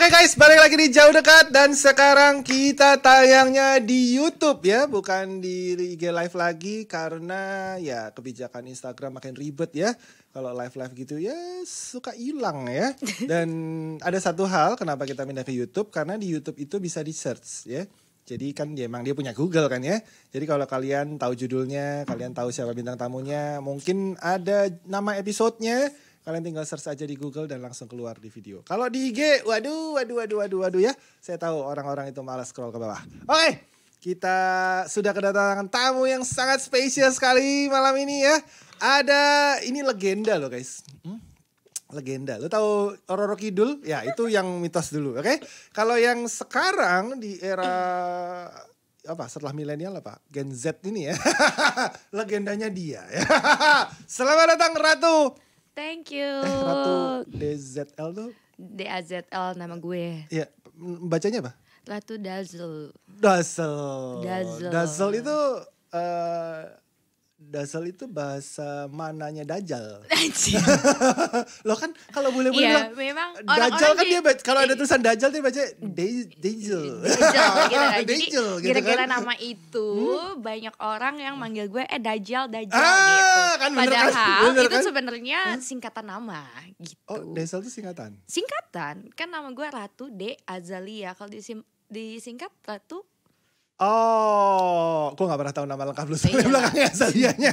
Oke guys, balik lagi di Jauh Dekat. Dan sekarang kita tayangnya di YouTube ya, bukan di IG Live lagi. Karena ya kebijakan Instagram makin ribet ya. Kalau live-live gitu ya suka hilang ya. Dan ada satu hal kenapa kita pindah ke YouTube. Karena di YouTube itu bisa di search ya. Jadi kan emang dia punya Google kan ya. Jadi kalau kalian tahu judulnya, kalian tahu siapa bintang tamunya, mungkin ada nama episodenya, kalian tinggal search aja di Google dan langsung keluar di video. Kalau di IG, waduh ya. Saya tahu orang-orang itu malas scroll ke bawah. Oke, kita sudah kedatangan tamu yang sangat spesial sekali malam ini ya. Ini legenda loh guys. Legenda. Lo tahu Roro Kidul? Ya, itu yang mitos dulu, oke? Kalau yang sekarang di era setelah milenial Gen Z ini ya. Legendanya dia ya. Selamat datang Ratu. Thank you. Ratu DZL tuh? DAZL nama gue. Iya, bacanya apa? Ratu Dazzle. Dazzle itu Dazzle itu bahasa mananya Dajjal. Loh kan kalau boleh iya, memang Dajjal kan dia kalau ada tulisan Dajjal dia baca Dajjal gitu kan. Jadi gitu gara-gara kan? nama itu banyak orang yang manggil gue Dajjal gitu. Kan Padahal bener, itu kan? sebenarnya singkatan nama gitu. Oh, Dajjal itu singkatan? Singkatan. Kan nama gue Ratu D Azalia. Kalau disingkat Ratu. Oh, gue gak pernah tahu nama lengkap lu soalnya belakangnya Azalianya.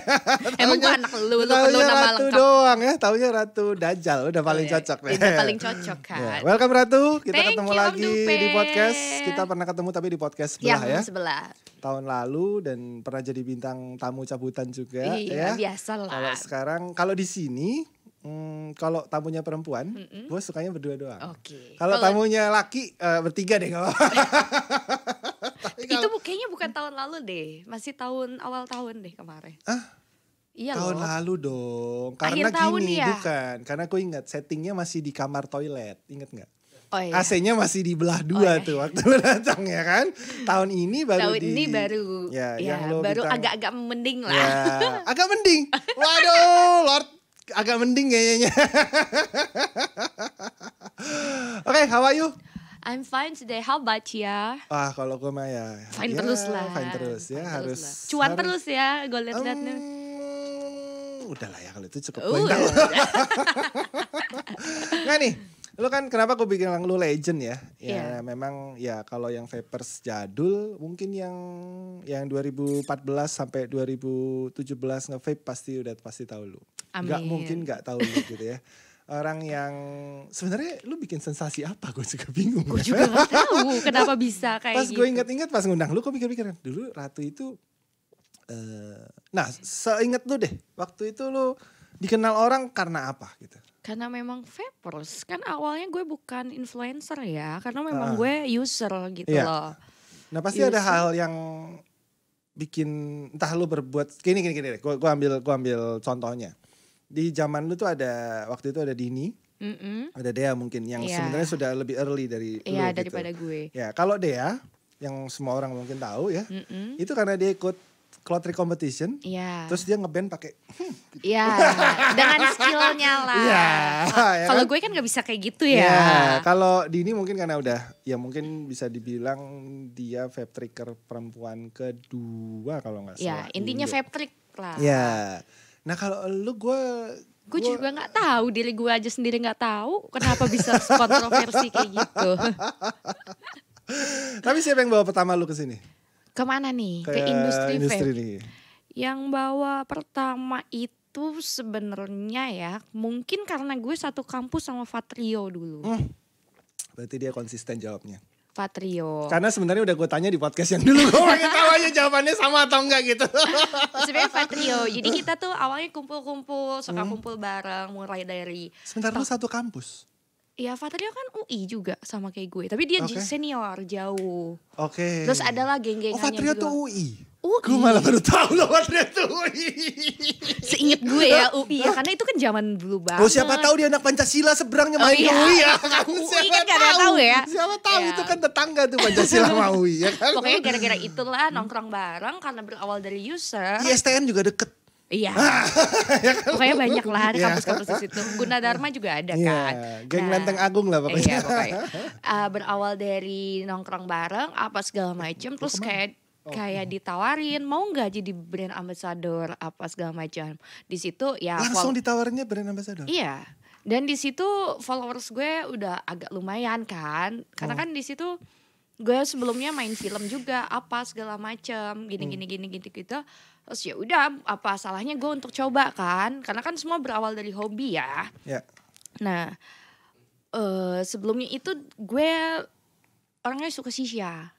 Emang gue anak lu perlu nama Ratu lengkap doang ya, taunya Ratu Dajjal, udah paling cocok deh. Udah paling cocok kan. Yeah. Welcome Ratu, kita Thank ketemu you, lagi Om Dupe. di podcast. Kita pernah ketemu tapi di podcast sebelah ya. Sebelah. Tahun lalu dan pernah jadi bintang tamu cabutan juga iya, ya. Biasalah. Kalau sekarang, kalau di sini kalau tamunya perempuan, gue sukanya berdua doang. Oke. Kalau tamunya laki bertiga deh gak apa-apa. Itu kayaknya bukan tahun lalu deh, masih awal tahun deh kemarin. Iya tahun loh. lalu dong. Karena akhir tahun gini, ya? bukan. Karena aku ingat settingnya masih di kamar toilet, ingat nggak? Oh, iya. AC-nya masih di belah dua tuh waktu lu datang ya kan. Tahun ini baru ya, yang lo baru bintang, agak-agak mending lah. Ya, agak mending. Waduh, Lord, agak mending kayaknya. Oke, how are you? I'm fine today. How about ya? Kalau gue mah ya Fine terus lah. Fine terus ya, harus cuan terus ya, gue liat-liat nih. Udahlah ya kalau itu cukup poin tahu. Nggak nih, lu kan kenapa gue bikin lu legend ya? Ya memang ya kalau yang vapers jadul mungkin yang 2014 sampai 2017 nge-vape pasti tahu lu. Nggak mungkin nggak tahu lu gitu ya. Orang yang sebenarnya lu bikin sensasi apa? Gue juga bingung. Gue juga gak tahu kenapa bisa kayak pas gitu. Pas gue ingat-ingat pas ngundang lu, kok pikir-pikiran dulu Ratu itu. Seingat lu deh, waktu itu lu dikenal orang karena apa gitu? Karena memang vapers, kan awalnya gue bukan influencer ya, karena memang gue user gitu loh. Nah pasti ada hal yang bikin entah lu berbuat gini deh. Gue ambil contohnya. Di zaman lu tuh waktu itu ada Dini, ada Dea mungkin yang sebenarnya sudah lebih early dari lu gitu. Daripada gue. Ya kalau Dea yang semua orang mungkin tahu ya, itu karena dia ikut Clothing Competition, terus dia ngeband pakai, Iya, dengan skillnya lah. Kalau gue kan nggak bisa kayak gitu ya. Kalau Dini mungkin karena udah, ya mungkin bisa dibilang dia vape tricker perempuan kedua kalau nggak salah. Ya intinya vape trick lah. Ya. Nah kalau lu gue juga nggak tahu, diri gue aja sendiri nggak tahu kenapa bisa kontroversi kayak gitu. Tapi siapa yang bawa pertama lu ke sini? Kemana nih? Ke industri vape. Nih. Yang bawa pertama itu sebenarnya ya mungkin karena gue satu kampus sama Fatrio dulu. Berarti dia konsisten jawabnya. Fatrio. Karena sebenarnya udah gue tanya di podcast yang dulu, gue pengen tahu aja jawabannya sama atau enggak gitu. Sebenarnya Fatrio. Jadi kita tuh awalnya kumpul-kumpul, suka kumpul bareng mulai dari. Sebentar lu satu kampus? Iya, Fatrio kan UI juga sama kayak gue, tapi dia senior jauh. Oke. Terus adalah geng-gengannya juga. Fatrio tuh UI? UI. Gue malah baru tahu loh Fatrio tuh UI. Seinget gue ya UI ya, karena itu kan zaman dulu banget. Oh siapa tahu dia anak Pancasila seberangnya main ke UI ya. UI kan gak ada tahu ya. Siapa tahu itu kan tetangga tuh Pancasila sama UI ya kan. Pokoknya gara-gara itulah nongkrong bareng karena berawal dari user. ISTN juga deket. Iya. Ya kan? Pokoknya banyak lah ada Iya. kampus-kampus di situ. Gunadarma juga ada Iya, kan. geng Nah, Lenteng Agung lah pokoknya. Iya pokoknya. Berawal dari nongkrong bareng apa segala macem. Terus kayak ditawarin mau nggak jadi brand ambassador apa segala macam. Di situ ya Langsung ditawarinnya brand ambassador. iya. Dan di situ followers gue udah agak lumayan kan. Karena kan di situ gue sebelumnya main film juga apa segala macam gini gitu. Terus ya udah apa salahnya gue untuk coba kan. Karena kan semua berawal dari hobi ya. Ya. Nah, sebelumnya itu gue orangnya suka shisha.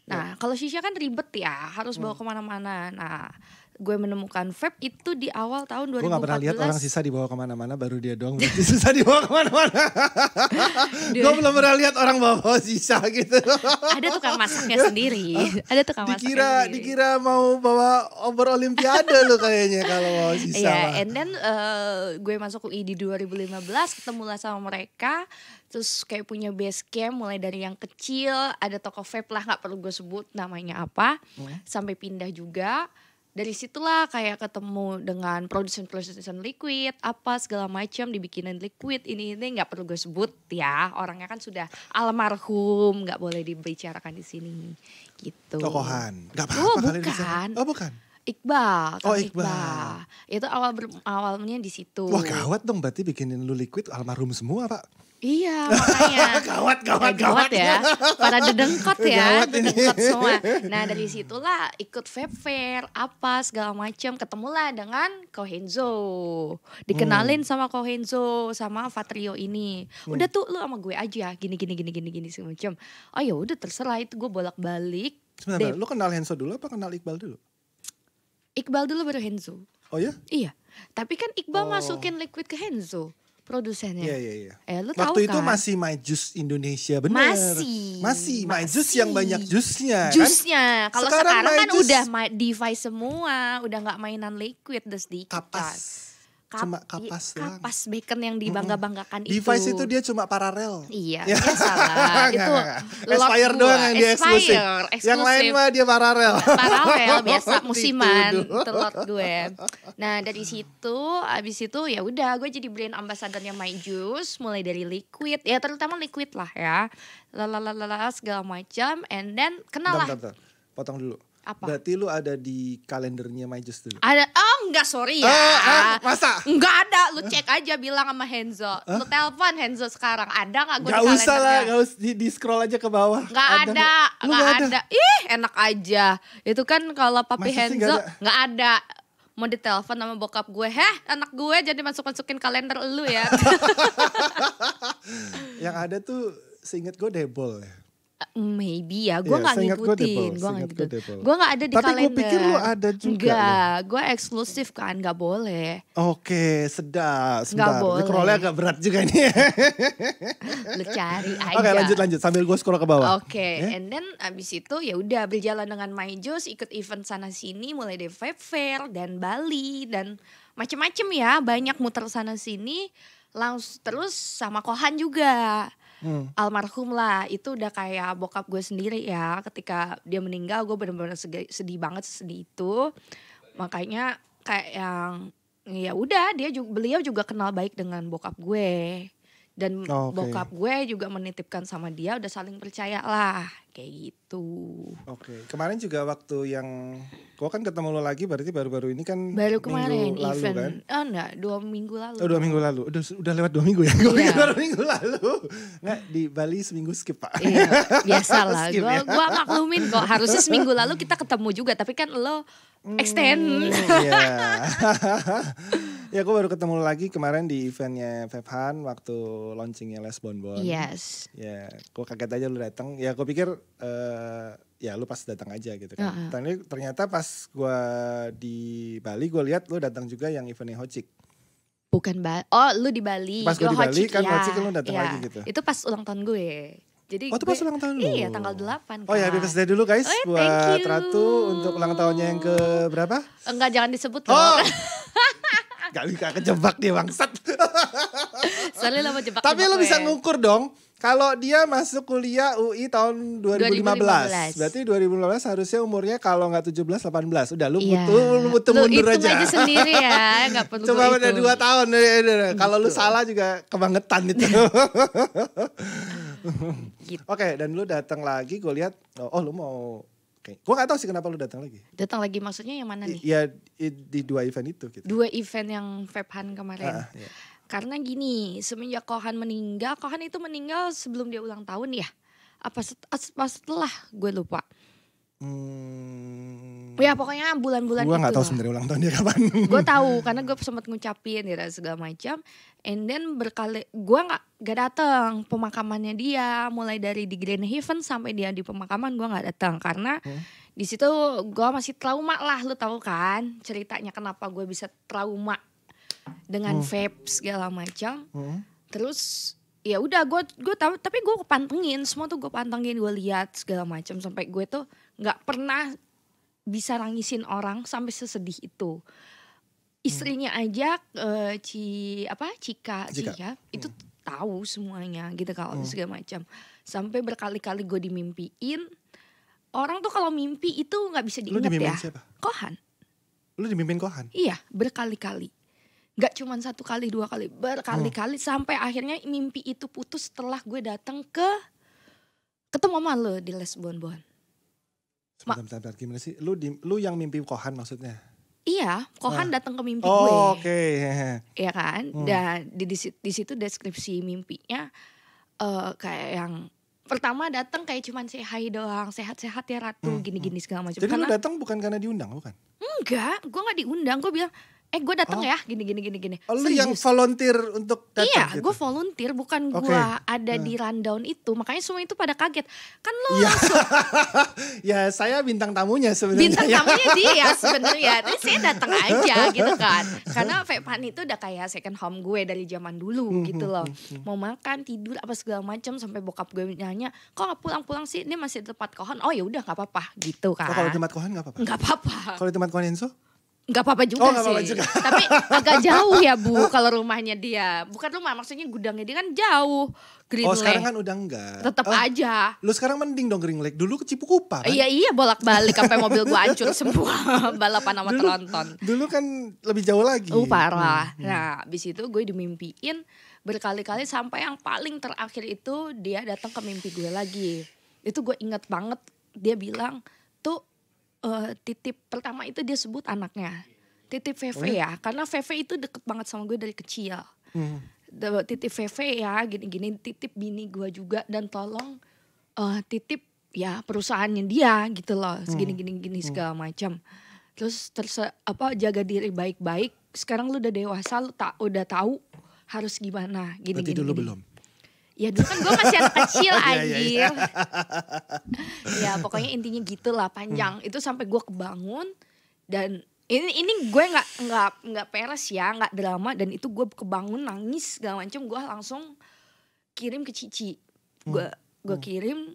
Nah, kalau shisha kan ribet ya, harus bawa kemana-mana. Nah, gue menemukan vape itu di awal tahun 2014. Gue gak pernah lihat orang sisa dibawa kemana-mana, baru dia doang berarti susah dibawa kemana-mana. Gue belum pernah lihat orang bawa sisa gitu. Ada tukang masaknya sendiri. Ada tukang masaknya sendiri. Dikira mau bawa obor olimpiade lo kayaknya kalau bawa sisa. Iya, and then gue masuk UI di 2015, ketemulah sama mereka. Terus kayak punya base camp mulai dari yang kecil, ada toko vape lah gak perlu gue sebut namanya apa. Sampai pindah juga. Dari situlah kayak ketemu dengan produsen liquid apa segala macam dibikinin liquid ini nggak perlu gue sebut ya, orangnya kan sudah almarhum, nggak boleh dibicarakan di sini gitu. Tokohan, nggak apa-apa kali di sana. Bukan. Oh bukan. Iqbal, Kang Iqbal. Itu awalnya di situ. Wah gawat dong, berarti bikinin lu liquid almarhum semua Pak. Iya makanya gawat ya, pada dedengkot ya, dedengkot semua. Nah dari situlah ikut vape fair apa segala macam, ketemulah dengan Kohenzo, dikenalin sama Kohenzo sama Fatrio ini. Udah tuh lu sama gue aja, gini segala macam. Oh ya udah terserah, itu gue bolak-balik. Sebentar, lu kenal Henzo dulu apa kenal Iqbal dulu? Iqbal dulu baru Henzo. Oh ya? Iya, tapi kan Iqbal masukin liquid ke Henzo. Produsennya. Iya. Lu tahu waktu itu kan? masih My Juice Indonesia bener. Masih My Juice yang banyak jusnya Jusnya. kan. Kalau sekarang My kan Juice udah device semua, udah nggak mainan liquid, udah sedikit kan. Cuma kapas doang. Kapas bacon yang dibangga-banggakan itu. Device itu dia cuma paralel. Iya, biasalah. Itu Aspire doang yang dia eksklusif. Yang lain mah dia paralel. Paralel biasa musiman telur gue. Nah dari situ, abis itu ya udah gue jadi brand ambassadornya My Juice, mulai dari liquid, ya terutama liquid lah ya, segala macam, and then kenal lah. Bentar. Potong dulu. Apa? Berarti lu ada di kalendernya My Juice dulu? Ada, enggak sorry ya. Masa? Enggak ada, lu cek aja bilang sama Henzo. Lu telepon Henzo sekarang, ada gak gue di Gak kalendernya? usah lah, gak usah di scroll aja ke bawah. Gak ada. Ih enak aja. Itu kan kalau papi Masa sih Henzo nggak gak ada. Mau ditelepon sama bokap gue, anak gue jadi masukin kalender lu ya. Yang ada tuh seinget gue Debol ya. Maybe ya, gue gak ngikutin. Gue gak ada di tapi kalender. Tapi gue pikir lu ada juga. Enggak, gue eksklusif kan, gak boleh. Oke, sedap. Gak boleh. Scrollnya agak berat juga nih. Lu cari aja. Oke, lanjut sambil gue scroll ke bawah. Oke, and then abis itu ya udah berjalan dengan My Juice, ikut event sana sini, mulai dari Vape Fair dan Bali dan macem-macem ya, banyak muter sana sini. Langsung terus sama Kohan juga. Almarhum lah, itu udah kayak bokap gue sendiri ya. Ketika dia meninggal gue benar-benar sedih banget, sedih itu. Makanya kayak yang ya udah beliau juga kenal baik dengan bokap gue. Dan bokap gue juga menitipkan sama dia, udah saling percaya lah kayak gitu. Oke, kemarin juga waktu yang gue kan ketemu lo lagi berarti baru-baru ini kan. Baru kemarin minggu lalu, event. Kan? Oh enggak, 2 minggu lalu. Oh 2 minggu lalu, udah lewat 2 minggu ya? Gue pikir baru minggu lalu. Nggak, di Bali seminggu skip Pak. Iya, biasalah. Ya? Gue maklumin kok, harusnya seminggu lalu kita ketemu juga, tapi kan lo extend. Iya. Ya gue baru ketemu lagi kemarin di eventnya Vephan waktu launchingnya Les Bonbon. Yes. Ya, gue kaget aja lu datang. Ya gue pikir ya lu pas datang aja gitu kan. Ternyata pas gue di Bali gue lihat lu datang juga yang eventnya Hocik. Bukan oh lu di Bali. Pas gue di Bali kan ya. Hocik lu datang lagi gitu. Itu pas ulang tahun gue. Jadi itu pas ulang tahun lu? Iya tanggal 8 kan. Oh ya happy birthday dulu guys buat Ratu untuk ulang tahunnya yang ke berapa? Enggak jangan disebut loh. Gak bisa kejebak dia bangsat. Soalnya lama jebak. Tapi lu bisa ngukur dong. Kalau dia masuk kuliah UI tahun 2015. Berarti 2015 harusnya umurnya kalau nggak 17 18. Udah lu butuh mundur aja. Lu aja. hitung aja sendiri ya, nggak perlu Cuma udah 2 tahun. Kalau lu salah juga kebangetan itu. Gitu. Oke, dan lu datang lagi gue lihat lu mau gue gak tahu sih kenapa lu datang lagi. Datang lagi maksudnya yang mana nih? Ya di 2 event itu gitu. 2 event yang Febhan kemarin. Iya. Karena gini, semenjak Kohan itu meninggal sebelum dia ulang tahun ya? Apa setelah, gue lupa. Ya pokoknya bulan-bulan itu. Gue gak tahu sebenarnya ulang tahun dia kapan. Gue tahu karena gue sempat ngucapin ya segala macam. And then gue gak datang pemakamannya dia, mulai dari di Grand Haven sampai dia di pemakaman gue gak datang karena di situ gue masih trauma lah, lu tahu kan ceritanya kenapa gue bisa trauma dengan vape segala macam. Terus ya udah gue tahu, tapi gue pantengin semua tuh, gue pantengin, gue lihat segala macam sampai gue tuh nggak pernah bisa nangisin orang sampai sesedih itu. Istrinya aja Cika itu tahu semuanya gitu kalau segala macam. Sampai berkali-kali gue dimimpiin. Orang tuh kalau mimpi itu nggak bisa diingat ya. Siapa? Kohan. Lu dimimpin Kohan? Iya, berkali-kali. Gak cuma 1 kali 2 kali, berkali-kali sampai akhirnya mimpi itu putus setelah gue datang ketemu sama lo di Les Bonbon. Sebentar, gimana sih? Lu yang mimpi Kohan maksudnya? Iya, Kohan datang ke mimpi gue. Oke. Iya kan? Dan di situ deskripsi mimpinya kayak yang pertama datang kayak cuman say hi doang, sehat-sehat ya Ratu, gini-gini segala macam. Jadi lu datang bukan karena diundang, bukan? Enggak, gue gak diundang, gue bilang gue datang ya gini. Oh, lu yang volunteer untuk datang? Iya, gitu? gue volunteer, bukan gue ada di rundown itu. Makanya semua itu pada kaget. Kan lu langsung. Ya saya bintang tamunya sebenarnya. Bintang tamunya dia sebenarnya. Tapi saya datang aja gitu kan. Karena Febhan itu udah kayak second home gue dari zaman dulu gitu loh. Mau makan, tidur, apa segala macam sampai bokap gue nanya, kok gak pulang-pulang sih? Ini masih di tempat Kohan. Oh ya udah gak apa-apa gitu kan. Kalau di tempat Kohan gak apa-apa? Gak apa-apa. Kalau di tempat Kohan Enzo? Gak apa-apa juga gak sih. apa-apa juga. Tapi agak jauh ya Bu kalau rumahnya dia. Bukan rumah, maksudnya gudangnya dia kan jauh. Green Lake. Sekarang kan udah enggak. Tetap aja. Lu sekarang mending dong Green Lake. Dulu ke Cipukupa kan? Iya bolak-balik sampai mobil gua hancur semua. Balapan sama tronton. Dulu kan lebih jauh lagi. Parah. Nah abis itu gue dimimpiin berkali-kali sampai yang paling terakhir itu dia datang ke mimpi gue lagi. Itu gue inget banget, dia bilang tuh titip pertama itu dia sebut anaknya titip Veve ya, karena Veve itu deket banget sama gue dari kecil. Titip Veve ya gini-gini, titip bini gue juga, dan tolong titip ya perusahaannya dia gitu loh, segini-gini segala macam. Terus jaga diri baik-baik, sekarang lu udah dewasa, lu udah tahu harus gimana gini. Berarti dulu belum? Ya dulu kan gue masih anak kecil anjir. Ya pokoknya intinya gitulah, panjang. Itu sampai gue kebangun dan ini gue nggak peres ya, nggak drama, dan itu gue kebangun nangis segala macam. Gue langsung kirim ke Cici. Gue kirim,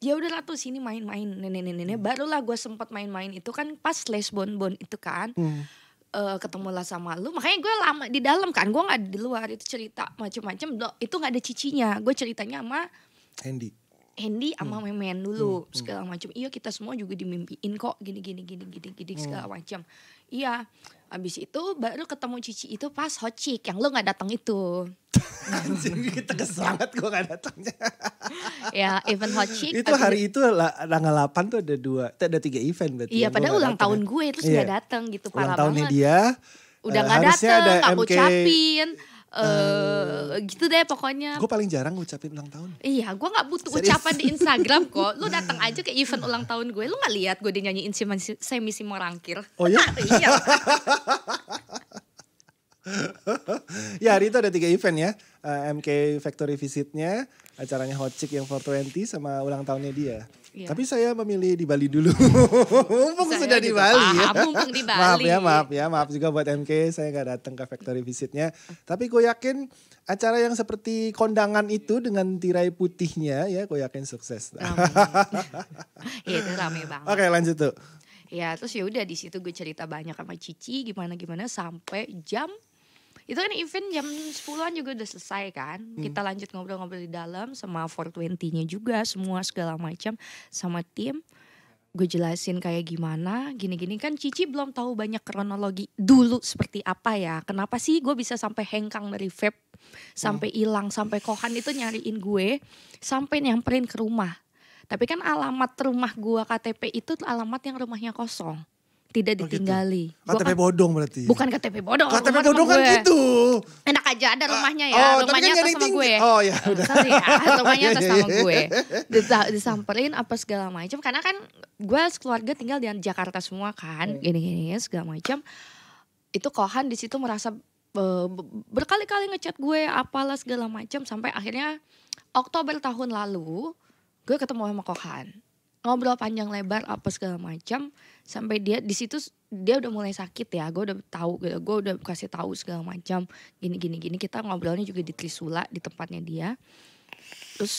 ya udah Ratu sini main-main nenek. Barulah gue sempat main-main itu kan pas Les Bonbon itu kan. Ketemulah sama lu, makanya gue lama di dalam kan, gue nggak di luar. Itu cerita macam-macam, itu nggak ada Cicinya, gue ceritanya sama Hendy sama Memen dulu segala macam. Iya kita semua juga dimimpiin kok gini segala macam. Iya, abis itu baru ketemu Cici itu pas Hot Chick yang lu nggak datang itu. Kita kesangat gue gak datangnya. Ya event Hot Chick itu hari itu tanggal 8 tuh ada 3 event berarti. Iya padahal ulang tahun gue terus gak datang gitu, parah banget. Ulang tahunnya dia udah gak datang, gak ngucapin gitu deh pokoknya. Gue paling jarang ngucapin ulang tahun. Iya, gue gak butuh ucapan di Instagram kok. Lu datang aja ke event ulang tahun gue, lu gak lihat gue dinyanyiin Semi Simorangkir. Oh ya? Iya. Ya hari itu ada 3 event ya. MK Factory Visitnya, acaranya Hot Chick yang 420 sama ulang tahunnya dia. Iya. Tapi saya memilih di Bali dulu. Mumpung sudah di Bali ya. Mumpung di Bali. Maaf juga buat MK, saya gak datang ke Factory Visitnya. Tapi gue yakin acara yang seperti kondangan itu dengan tirai putihnya ya, gue yakin sukses. Iya itu rame banget. Oke lanjut tuh. Ya terus ya udah di situ gue cerita banyak sama Cici gimana sampai jam Itu kan event jam 10-an juga udah selesai kan. Kita lanjut ngobrol-ngobrol di dalam sama 420-nya juga, semua segala macam sama tim. Gue jelasin kayak gimana, gini-gini kan Cici belum tahu banyak kronologi dulu seperti apa ya. Kenapa sih gue bisa sampai hengkang dari vape, sampai hilang, sampai Kohan itu nyariin gue, sampai nyamperin ke rumah. Tapi kan alamat rumah gue KTP itu alamat yang rumahnya kosong. Tidak ditinggali. Gitu. KTP kan, bodong berarti. Bukan KTP bodong. KTP bodong kan gitu. Enak aja ada rumahnya ya. Rumahnya atas sama gue. Oh ya udah. Sorry ya, rumahnya atas sama gue. Disamperin apa segala macam. Karena kan gue keluarga tinggal di Jakarta semua kan. Gini-gini segala macam. Itu Kohan di situ merasa berkali-kali ngechat gue apalah segala macam. Sampai akhirnya Oktober tahun lalu gue ketemu sama Kohan. Ngobrol panjang lebar apa segala macam sampai dia di situ dia udah mulai sakit ya, gue udah tahu, gue udah kasih tahu segala macam gini kita ngobrolnya juga di Trisula di tempatnya dia. Terus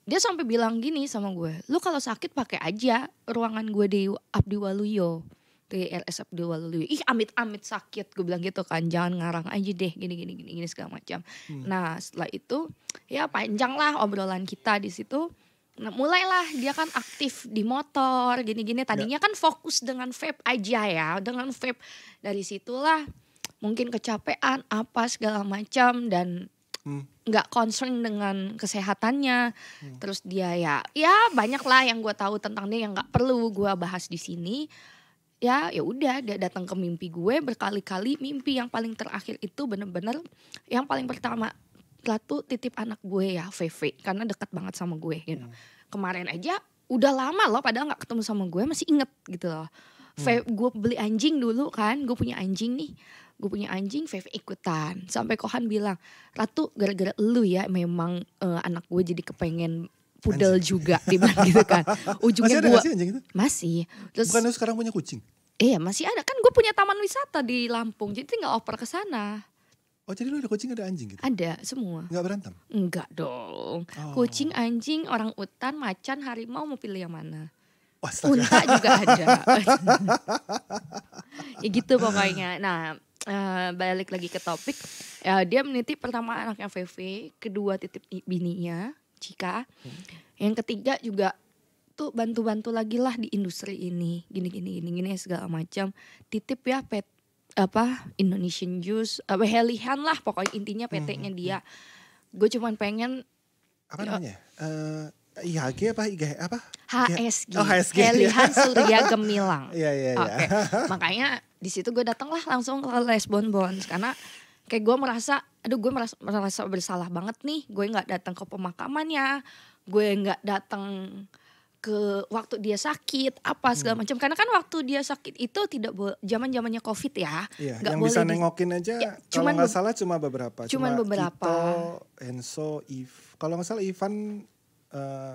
dia sampai bilang gini sama gue, lu kalau sakit pakai aja ruangan gue di Abdi Waluyo, di RS Abdi Waluyo. Ih amit-amit sakit, gue bilang gitu kan, jangan ngarang aja deh gini segala macam. Nah setelah itu ya panjang lah obrolan kita di situ. Nah, mulailah dia kan aktif di motor gini-gini. Tadinya kan fokus dengan vape aja ya, dengan vape. Dari situlah mungkin kecapean apa segala macam dan nggak concern dengan kesehatannya. Terus dia ya banyak lah yang gue tahu tentang dia yang nggak perlu gue bahas di sini. Ya udah dia datang ke mimpi gue berkali-kali. Mimpi yang paling terakhir itu bener-bener yang paling pertama. Tuh titip anak gue ya VV karena dekat banget sama gue gitu. Kemarin aja udah lama loh padahal gak ketemu sama gue masih inget gitu loh. Gue beli anjing dulu kan, gue punya anjing nih. Gue punya anjing, VV ikutan. Sampai Kohan bilang, Ratu gara-gara lu ya memang anak gue jadi kepengen pudel juga dibilang gitu kan. Ujungnya masih ada gue sih anjing itu? Masih. Terus, bukan lu sekarang punya kucing? Iya masih ada kan, gue punya taman wisata di Lampung jadi tinggal oper ke sana. Oh jadi lu ada kucing ada anjing gitu? Ada semua. Gak berantem? Enggak dong. Kucing, anjing, orang utan, macan, harimau mau pilih yang mana? Unta juga ada. Ya gitu pokoknya. Nah balik lagi ke topik. Dia menitip pertama anaknya VV. Kedua titip bininya Cika. Yang ketiga juga tuh bantu-bantu lagi lah di industri ini. Gini segala macam. Titip ya Indonesian Juice, Helihan lah pokoknya intinya PT-nya dia. Gue cuman pengen apa namanya? IHG apa IG apa? HSG. Oh, HSG. Helihan Surya Gemilang. Iya. Oke. Makanya di situ gue datang lah langsung ke Les Bonbons karena kayak gue merasa merasa bersalah banget nih, gue nggak datang ke pemakamannya, gue nggak datang ke waktu dia sakit apa segala macam karena kan waktu dia sakit itu tidak zaman-zamannya Covid ya. Iya, gak yang boleh bisa nengokin aja ya, kalau nggak salah cuma beberapa. Cuma beberapa. Kito, Enso, kalau nggak salah Ivan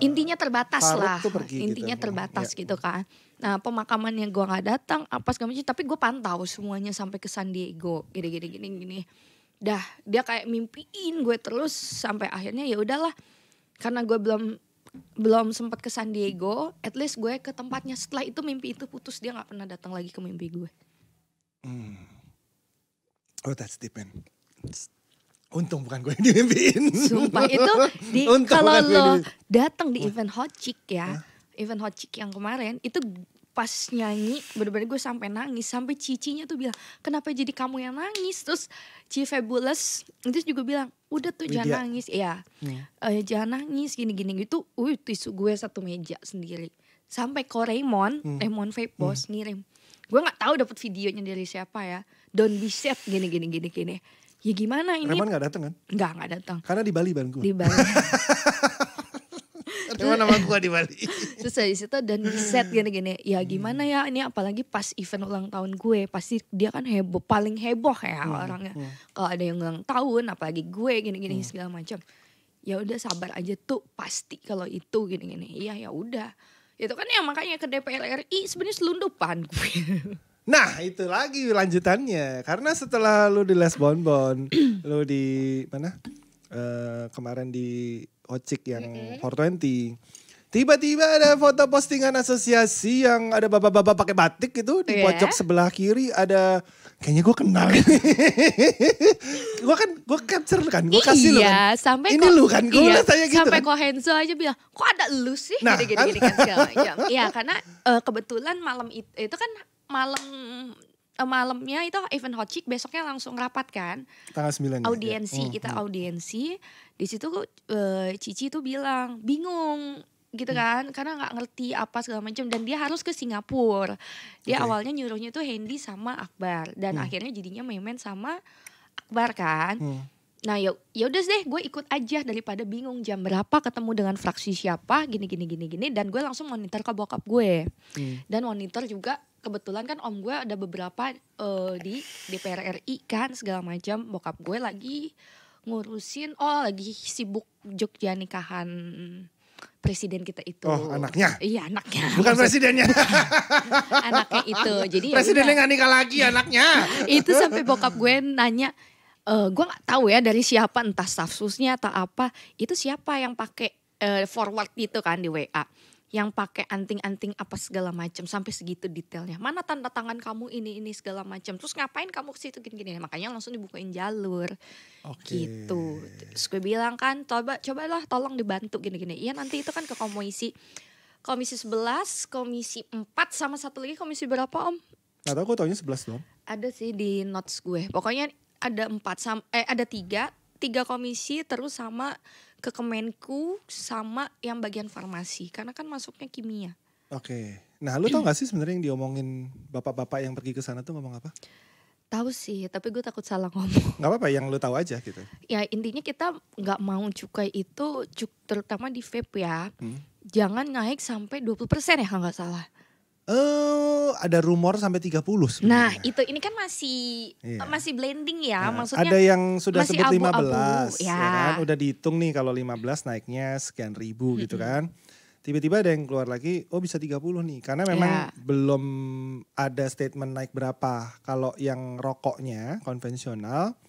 intinya terbatas Faruk lah. Intinya gitu. terbatas gitu kan. Nah, pemakamannya gue nggak datang apa segala macam tapi gue pantau semuanya sampai ke San Diego gini. Dah, dia kayak mimpiin gue terus sampai akhirnya ya udahlah. Karena gue belum sempat ke San Diego, at least gue ke tempatnya. Setelah itu mimpi itu putus, dia nggak pernah datang lagi ke mimpi gue. Oh that's deep man. Untung bukan gue yang dimimpiin. Sumpah itu kalau lo datang di event Hot Chick ya, event Hot Chick yang kemarin itu pas nyanyi bener-bener gue sampai nangis, sampai Cicinya tuh bilang kenapa jadi kamu yang nangis, terus Ci Fabulous itu juga bilang udah tuh jangan nangis ya, jangan nangis gini gitu, tisu gue satu meja sendiri, sampai ke Raymond Vape Boss ngirim, gue nggak tahu dapat videonya dari siapa ya, don't be sad gini. Ya gimana ini? Raymond nggak datang kan? Nggak datang. Karena di Bali bareng gue. Di Bali. Raymond nama gue di Bali. Terus dari situ dan set gini. Ya gimana ya ini apalagi pas event ulang tahun gue. Pasti dia kan heboh, paling heboh ya orangnya. Kalau ada yang ulang tahun apalagi gue gini segala macam. Ya udah sabar aja tuh pasti kalau itu gini. Iya ya udah. Itu kan ya makanya ke DPR RI sebenarnya selundupan gue. Nah itu lagi lanjutannya. Karena setelah lu di Les Bonbon, lu di mana? Kemarin di Hot Chick yang 420. Tiba-tiba ada foto postingan asosiasi yang ada bapak-bapak pakai batik gitu di pojok sebelah kiri ada kayaknya gue kenal ini. gue capture kan, gue kasih lu kan. Sampai ini lu kan, gue tanya gitu sampai kan. kok Henzo aja bilang, kok ada lu sih? Nah, Gini kan segala macam. Iya, karena kebetulan malam itu kan malamnya itu event Hot Chick, besoknya langsung rapat kan. Tanggal 9 audiensi, kita audiensi. Di situ Cici tuh bilang, bingung gitu kan, karena nggak ngerti apa segala macam, dan dia harus ke Singapura. Dia awalnya nyuruhnya tuh Hendy sama Akbar, dan akhirnya jadinya Memen sama Akbar kan. Nah ya udah deh, gue ikut aja daripada bingung jam berapa ketemu dengan fraksi siapa, gini, dan gue langsung monitor ke bokap gue. Dan monitor juga kebetulan kan om gue ada beberapa di DPR RI kan segala macam. Bokap gue lagi ngurusin, lagi sibuk Jogja nikahan presiden kita itu. Oh, anaknya? Iya, anaknya. Bukan presidennya. Anaknya itu. Jadi presidennya nggak nikah lagi anaknya. Itu sampai bokap gue nanya, gue nggak tahu ya dari siapa, entah staf susnya atau apa. Itu siapa yang pakai forward gitu kan di WA. Yang pakai anting-anting apa segala macam sampai segitu detailnya. Mana tanda tangan kamu ini segala macam. Terus ngapain kamu ke situ gini-gini. Makanya langsung dibukain jalur. Gitu. Terus gue bilang kan, cobalah tolong dibantu gini-gini. Iya, nanti itu kan ke komisi 11, komisi 4 sama satu lagi komisi berapa om? Gak tau, gue taunya 11 dong. Ada sih di notes gue. Pokoknya ada 3 komisi, terus sama ke Kemenku sama yang bagian farmasi, karena kan masuknya kimia. Oke. Nah, lu tau gak sih sebenarnya yang diomongin bapak-bapak yang pergi ke sana tuh ngomong apa? Tahu sih, tapi gue takut salah ngomong. Gak apa-apa, yang lu tahu aja gitu. Ya intinya kita nggak mau cukai itu, terutama di vape ya. Jangan naik sampai 20% ya kalau nggak salah. Ada rumor sampai 30 sebenarnya. Nah ini kan masih blending ya, maksudnya ada yang sudah sebut 15 ya kan, udah dihitung nih kalau 15 naiknya sekian ribu gitu kan. Tiba-tiba ada yang keluar lagi, bisa 30 nih, karena memang belum ada statement naik berapa. Kalau yang rokoknya konvensional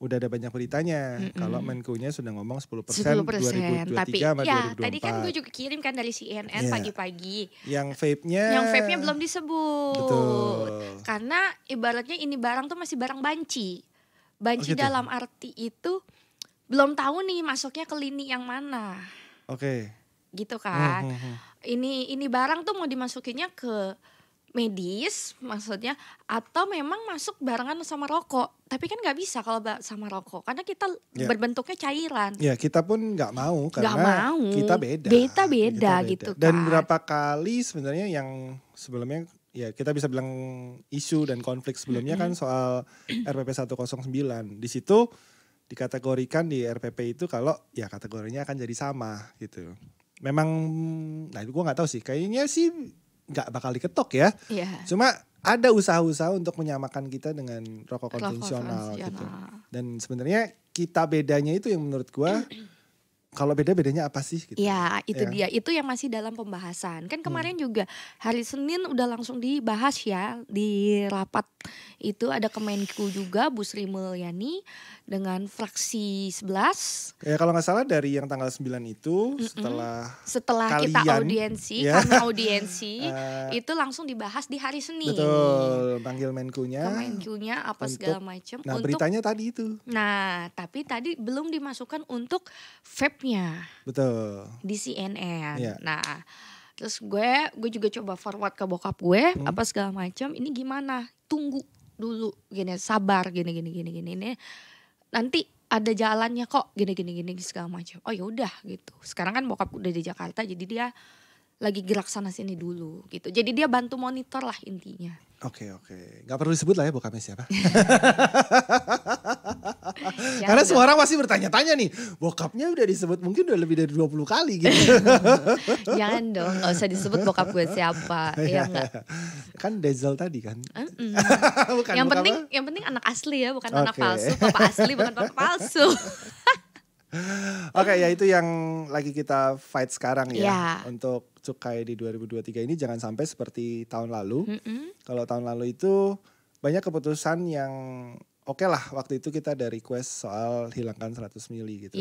udah ada banyak beritanya. Kalau Menkunya sudah ngomong 10%, 2023 tapi sama 2024. Tadi kan gue juga kirim kan dari CNN pagi-pagi. Yang vape-nya belum disebut. Betul. Karena ibaratnya ini barang tuh masih barang banci. Banci gitu? dalam arti itu belum tahu nih masuknya ke lini yang mana. Oke. Gitu kan. Ini barang tuh mau dimasukinnya ke medis maksudnya, atau memang masuk barengan sama rokok. Tapi kan gak bisa kalau sama rokok, karena kita berbentuknya cairan. Ya kita pun gak mau karena kita beda. Kita beda gitu kan. Dan berapa kali sebenarnya yang sebelumnya ya kita bisa bilang isu dan konflik sebelumnya kan soal RPP 109. Di situ dikategorikan di RPP itu kalau ya kategorinya akan jadi sama gitu. Memang, nah itu gue gak tahu sih, kayaknya sih gak bakal diketok ya. Cuma ada usaha-usaha untuk menyamakan kita dengan rokok konvensional gitu. Dan sebenarnya kita bedanya itu yang menurut gua, kalau bedanya apa sih gitu. Ya itu dia, itu yang masih dalam pembahasan. Kan kemarin juga hari Senin udah langsung dibahas ya di rapat. Itu ada Kemenku juga, Bu Sri Mulyani dengan fraksi 11. Ya kalau gak salah dari yang tanggal 9 itu setelah kita audiensi, karena audiensi itu langsung dibahas di hari Senin. Betul, panggil Menkunya apa segala macam. Nah beritanya tadi itu. Nah tapi tadi belum dimasukkan untuk vape-nya. Betul. Di CNN. Nah terus gue juga coba forward ke bokap gue apa segala macam. Ini gimana? Tunggu dulu, gini, sabar, gini. Nanti ada jalannya kok, gini segala macam. Oh ya udah gitu. Sekarang kan bokap udah di Jakarta, jadi dia lagi gerak sana sini dulu gitu. Jadi dia bantu monitor lah intinya. Oke. Gak perlu disebut lah ya bokapnya siapa. Karena semua orang pasti bertanya-tanya nih. Bokapnya udah disebut mungkin udah lebih dari 20 kali gitu. Jangan dong, gak usah disebut bokap gue siapa. Ya enggak. Kan Denzel tadi kan. Bukan, yang penting anak asli ya, bukan anak palsu. Papa asli bukan papa palsu. Oke, ya itu yang lagi kita fight sekarang ya. Untuk cukai di 2023 ini jangan sampai seperti tahun lalu. Kalau tahun lalu itu banyak keputusan yang oke lah, waktu itu kita ada request soal hilangkan 100 mili gitu.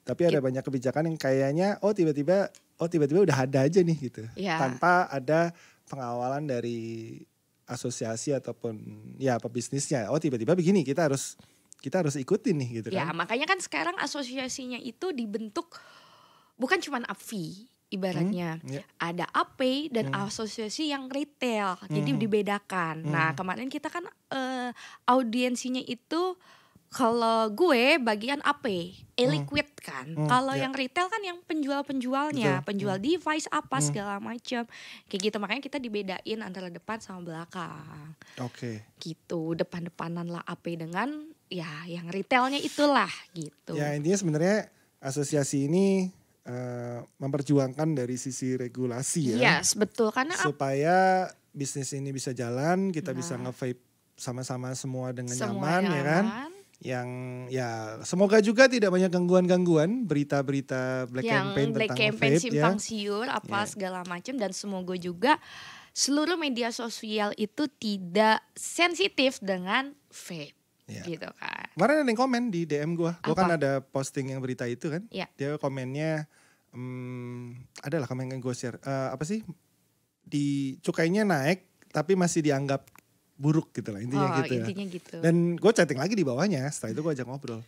Tapi ada banyak kebijakan yang kayaknya tiba-tiba tiba-tiba udah ada aja nih gitu. Ya. Tanpa ada pengawalan dari asosiasi ataupun ya pebisnisnya. Tiba-tiba begini kita harus ikutin nih gitu Ya, kan. makanya kan sekarang asosiasinya itu dibentuk bukan cuma API ibaratnya. Ya. Ada AP dan asosiasi yang retail. Jadi dibedakan. Nah, kemarin kita kan audiensinya itu kalau gue bagian AP, liquid kan. Kalau ya. yang retail kan yang penjual-penjualnya, Betul. penjual device apa segala macam. Kayak gitu, makanya kita dibedain antara depan sama belakang. Oke. Gitu, depan-depanan lah AP dengan ya yang retailnya itulah gitu. Ya intinya sebenarnya asosiasi ini memperjuangkan dari sisi regulasi ya. Yes, betul, karena supaya bisnis ini bisa jalan, kita bisa nge-vape sama-sama semua dengan nyaman ya kan. Yang ya semoga juga tidak banyak gangguan-gangguan, berita-berita black campaign black tentang campaign vape simpang ya. siur apa segala macam, dan semoga juga seluruh media sosial itu tidak sensitif dengan vape. Ya. Gitu kan. Kemarin ada yang komen di DM gue kan Apa? ada posting yang berita itu kan. Ya. Dia komennya adalah komen yang gue share. Apa sih? Di cukainya naik tapi masih dianggap buruk gitu lah intinya gitu. Intinya gitu. Dan gue chatting lagi di bawahnya. Setelah itu gue ajak ngobrol.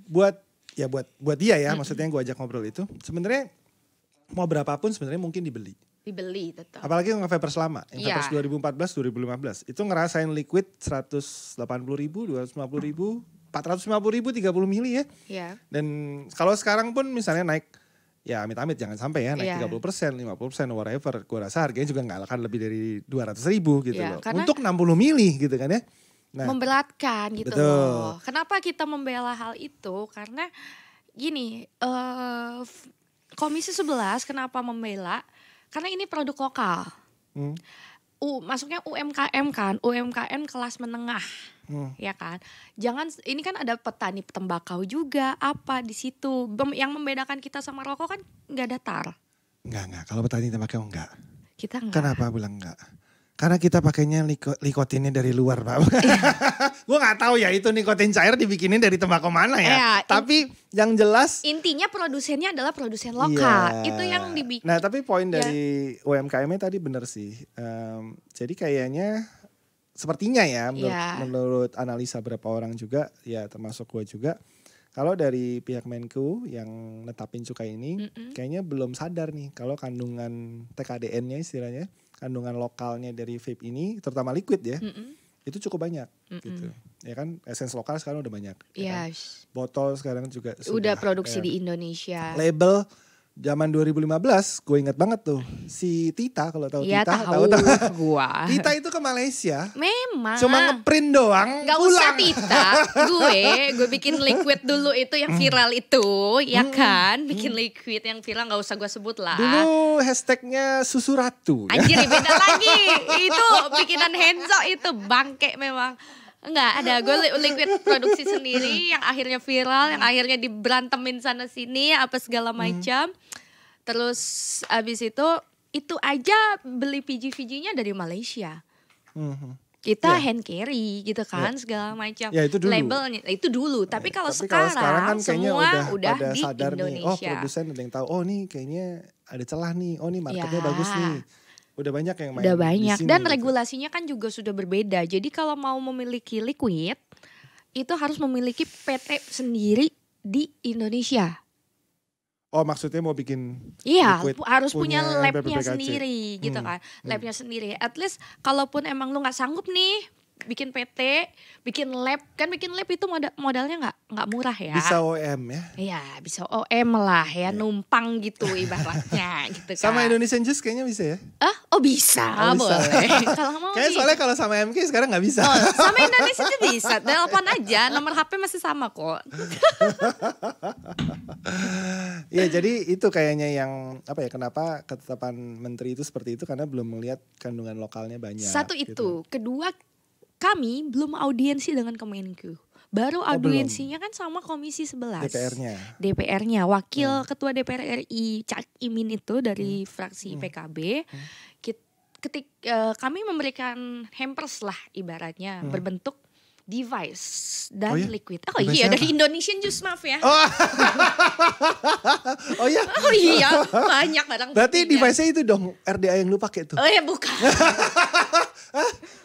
Buat dia ya, maksudnya gue ajak ngobrol itu. Sebenarnya mau berapapun sebenarnya mungkin dibeli tetap. Apalagi yang vapers lama, yang Iya. vapers 2014, 2015. Itu ngerasain liquid 180.000, 250.000, 450.000, 30 mili ya. Ya. Dan kalau sekarang pun misalnya naik, ya amit-amit jangan sampai ya naik Iya. 30%, 50%, whatever. Gue rasa harganya juga gak akan lebih dari 200.000 gitu Iya, loh. karena Untuk 60 mili gitu kan ya. Nah, memberatkan gitu betul. loh. Kenapa kita membela hal itu? Karena gini, Komisi 11 kenapa membela? Karena ini produk lokal. Masuknya UMKM kan, UMKM kelas menengah. Ya kan? Jangan, ini kan ada petani tembakau juga apa di situ. Yang membedakan kita sama rokok kan nggak datar. Enggak. Kalau petani tembakau enggak. Kita enggak. Kenapa bilang enggak? Karena kita pakainya nikotinnya dari luar, Pak. Gue nggak tahu ya itu nikotin cair dibikinin dari tembakau mana ya. Iya, Tapi yang jelas intinya produsennya adalah produsen lokal. iya. Itu yang dibikin. Nah tapi poin dari UMKM-nya tadi benar sih. Jadi kayaknya sepertinya ya menurut analisa beberapa orang juga, ya termasuk gue juga. Kalau dari pihak Menku yang netapin cukai ini, kayaknya belum sadar nih kalau kandungan TKDN-nya istilahnya, kandungan lokalnya dari vape ini, terutama liquid ya, itu cukup banyak gitu. Ya kan, essence lokal sekarang udah banyak. Ya kan? Botol sekarang juga udah produksi di Indonesia. Label zaman 2015, gue ingat banget tuh si Tita, kalau tahu Iya, Tita, tahu gua. Tita itu ke Malaysia. Memang. Cuma ngeprint doang. Gak pulang. usah Tita, gue bikin liquid dulu itu yang viral itu, ya kan? Bikin liquid yang viral, gak usah gue sebut lah. Dulu hashtagnya Susu Ratu. Ya? Anjir, beda lagi. Itu bikinan Henzo itu bangke memang. Enggak ada, gue liquid produksi sendiri yang akhirnya viral, yang akhirnya diberantemin sana sini apa segala macam. Terus abis itu aja beli PG-VG-nya dari Malaysia. Kita hand carry gitu kan, segala macam. Ya, itu dulu. Labelnya itu dulu, tapi kalau sekarang sekarang kan kayaknya semua udah pada di sadar Indonesia. nih, produsen ada yang tahu, nih kayaknya ada celah nih, nih marketnya bagus nih. Udah banyak yang main Udah di banyak sini, dan gitu. regulasinya kan juga sudah berbeda. Jadi kalau mau memiliki liquid itu harus memiliki PT sendiri di Indonesia. Oh maksudnya mau bikin Iya, liquid harus punya labnya PPPKC. sendiri gitu kan. Labnya sendiri. At least kalaupun emang lu nggak sanggup nih bikin PT, bikin lab, kan bikin lab itu modalnya nggak murah ya. Bisa OM ya. Iya, bisa OM lah ya, numpang gitu ibaratnya gitu kan. Sama Indonesian Juice kayaknya bisa ya. Oh bisa, boleh. Kalau mau Kayaknya soalnya kalau sama MK sekarang nggak bisa. Oh, sama Indonesia juga bisa. Telepon aja, nomor HP masih sama kok. Iya, jadi itu kayaknya yang apa ya, kenapa ketetapan menteri itu seperti itu, karena belum melihat kandungan lokalnya banyak. Satu itu, gitu. kedua kami belum audiensi dengan Kemenku. Baru audiensinya kan sama Komisi 11. DPR-nya, wakil ketua DPR RI Cak Imin itu dari fraksi PKB. Kami memberikan hampers lah ibaratnya, berbentuk Device dan Oh ya? Liquid. Oh Device-nya iya, apa? dari Indonesian Juice, maaf ya. Oh ya. Oh iya, banyak barang Berarti buktinya. device-nya itu dong RDA yang lu pakai tuh. Oh ya bukan.